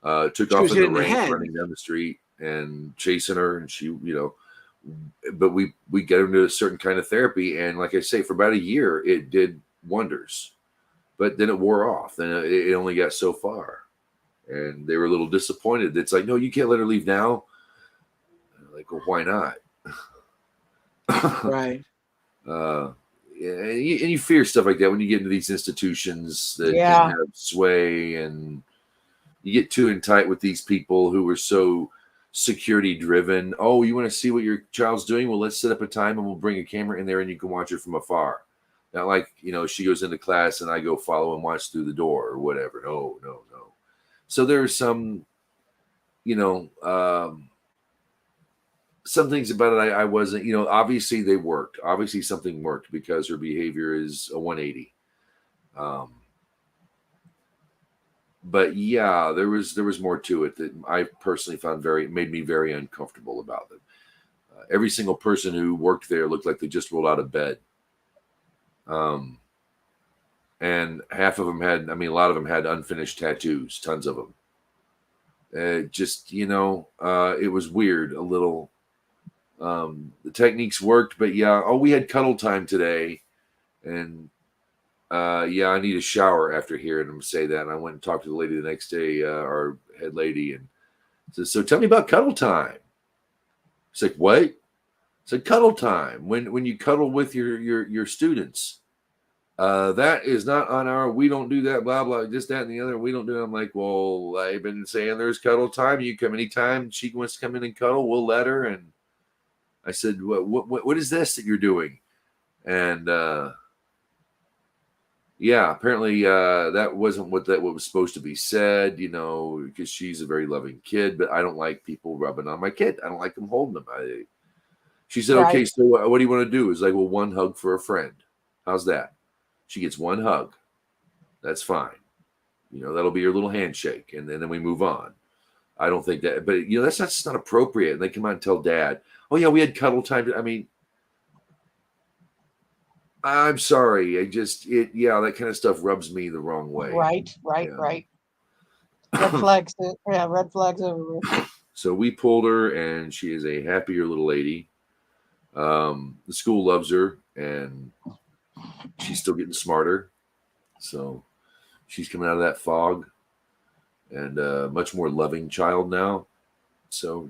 Took She off was in the hitting the rain, head. running down the street and chasing her. And she, but we get her into a certain kind of therapy. And like I say, for about a year, it did wonders. But then it wore off. Then it only got so far. And they were a little disappointed. It's like, no, you can't let her leave now. Like, well, why not? Right. And you fear stuff like that when you get into these institutions that Yeah. can have sway, and you get too in tight with these people who are so security driven. Oh, you want to see what your child's doing? Well, let's set up a time and we'll bring a camera in there and you can watch her from afar. Not like, she goes into class and I go follow and watch through the door or whatever. No. So there's some, some things about it I wasn't, obviously they worked. Obviously something worked because her behavior is a 180. But yeah, there was more to it that I personally found made me very uncomfortable about it. Every single person who worked there looked like they just rolled out of bed. And half of them a lot of them had unfinished tattoos, tons of them. It was weird a little. The techniques worked, but we had cuddle time today. And I need a shower after hearing him say that. And I went and talked to the lady the next day, our head lady, and said, so tell me about cuddle time. She's like, what? I said, cuddle time. When you cuddle with your students. That is not on we don't do that, blah, blah, this, that, and the other. We don't do it. I'm like, well, I've been saying there's cuddle time. You come anytime she wants to come in and cuddle, we'll let her. And I said, what is this that you're doing? And apparently that wasn't what was supposed to be said, because she's a very loving kid, but I don't like people rubbing on my kid. I don't like them holding them. She said, Right. okay, so what do you want to do? It's like, well, one hug for a friend. How's that? She gets one hug. That's fine. That'll be your little handshake. And then we move on. I don't think that, but that's just not appropriate. And they come out and tell dad, oh yeah, we had cuddle time. I'm sorry. That kind of stuff rubs me the wrong way. Right. Yeah. Red flags. Yeah, red flags everywhere. So we pulled her, and she is a happier little lady. The school loves her, and she's still getting smarter. So she's coming out of that fog, and a much more loving child now. So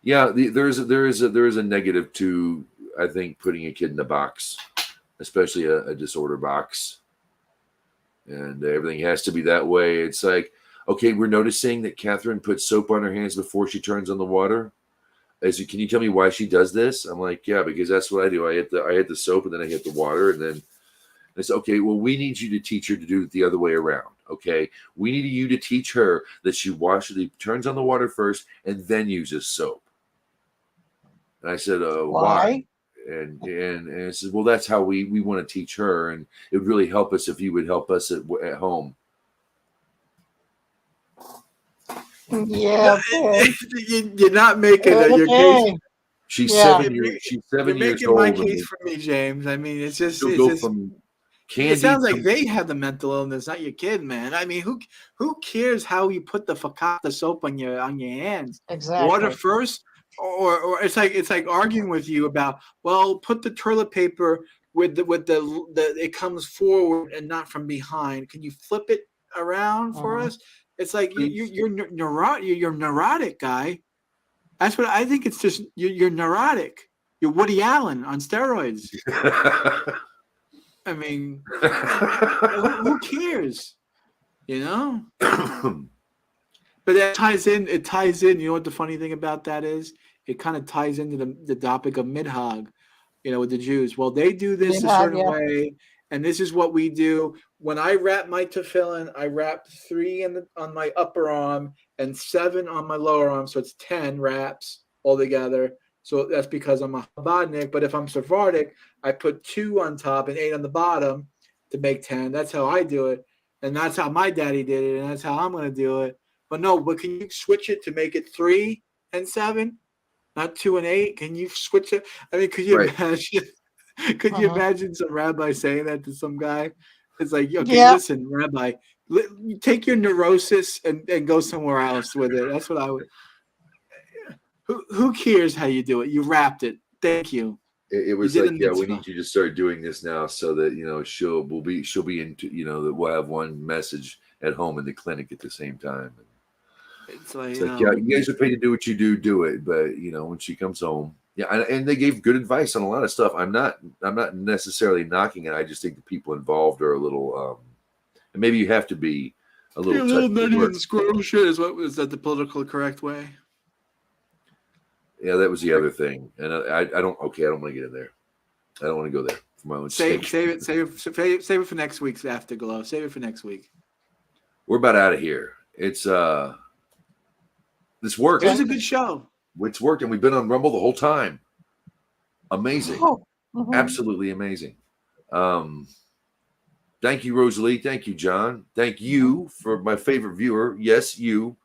there is a negative to, I think, putting a kid in a box, especially a disorder box, and everything has to be that way. It's like, okay, we're noticing that Catherine puts soap on her hands before she turns on the water. Can you tell me why she does this? I'm like, yeah, because that's what I do. I hit the soap, and then I hit the water, and then I said, okay, well, we need you to teach her to do it the other way around. Okay, we need you to teach her that she turns on the water first and then uses soap. And I said, why? And it says, well, that's how we want to teach her, and it would really help us if you would help us at home. Yeah, You're not making your case. She's 7 years. She's 7 years making old. My case for me, James. It's just. She'll go from candy. It sounds like they have the mental illness, not your kid, man. Who cares how you put the fakata soap on your hands? Exactly. Water first, or it's like arguing with you about, well, put the toilet paper with the it comes forward and not from behind. Can you flip it around for us? It's like you're neurotic, guy. That's what I think. It's just you're neurotic. You're Woody Allen on steroids. I mean, who cares? You know. But that ties in. It ties in. You know what the funny thing about that is? It kind of ties into the topic of midhag. You know, with the Jews. Well, they do this a certain way, and this is what we do. When I wrap my tefillin, I wrap 3 on my upper arm and 7 on my lower arm, so it's 10 wraps altogether. So that's because I'm a Chabadnik. But if I'm Sephardic, I put 2 on top and 8 on the bottom to make 10. That's how I do it, and that's how my daddy did it, and that's how I'm going to do it. But can you switch it to make it 3 and 7? Not 2 and 8. Can you switch it? I mean, could you imagine? Could you imagine some rabbi saying that to some guy? It's like, okay, listen, Rabbi, take your neurosis and go somewhere else with it. That's what I would. Who cares how you do it? You wrapped it. Thank you. It was like, we need you to start doing this now, so that she'll be into that we'll have one message at home in the clinic at the same time. It's like, you guys are paid to do what you do it. But when she comes home, and they gave good advice on a lot of stuff. I'm not necessarily knocking it. I just think the people involved are a little, and maybe you have to be a little nutty and scrumptious. Is that the politically correct way? Yeah, that was the other thing, and I don't want to get in there. I don't want to go there for my own sake. Save it for next week's Afterglow. Save it for next week. We're about out of here. It's this worked. It was a good show. It's worked, and we've been on Rumble the whole time. Amazing. Absolutely amazing. Thank you, Rosalie. Thank you, John. Thank you for my favorite viewer. Yes, you.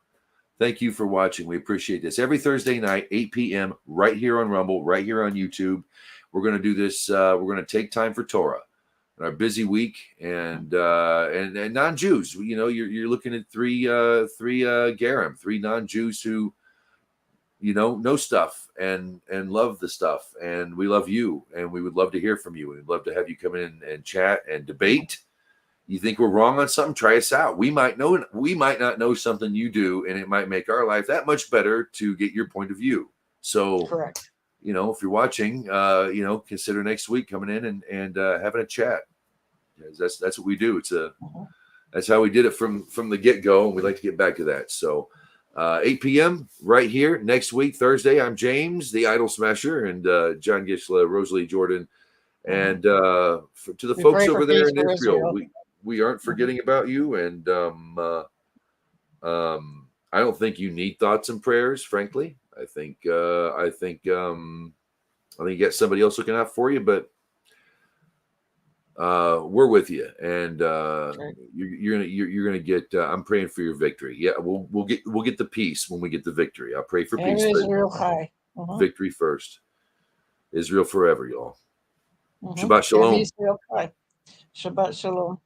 Thank you for watching. We appreciate this. Every Thursday night, 8 p.m., right here on Rumble, right here on YouTube. We're going to do this. We're going to take time for Torah in our busy week, and non-Jews. You're looking at three Gerim, 3 non-Jews who know stuff and love the stuff, and we love you, and we would love to hear from you. We'd love to have you come in and chat and debate. You think we're wrong on something? Try us out. We might not know something you do, and it might make our life that much better to get your point of view. So, correct. If you're watching, consider next week coming in and having a chat. That's what we do. That's how we did it from the get-go, and we'd like to get back to that. So 8 p.m. right here next week, Thursday. I'm James, the Idol Smasher, and John Gishla, Rosalie Jordan, and to the folks over there in Israel, we aren't forgetting about you, and I don't think you need thoughts and prayers, frankly. I think you got somebody else looking out for you, but we're with you, and you're gonna get. I'm praying for your victory. Yeah, we'll get the peace when we get the victory. I'll pray for peace. Israel high. Victory first. Israel forever, y'all. Shabbat shalom. Shabbat shalom.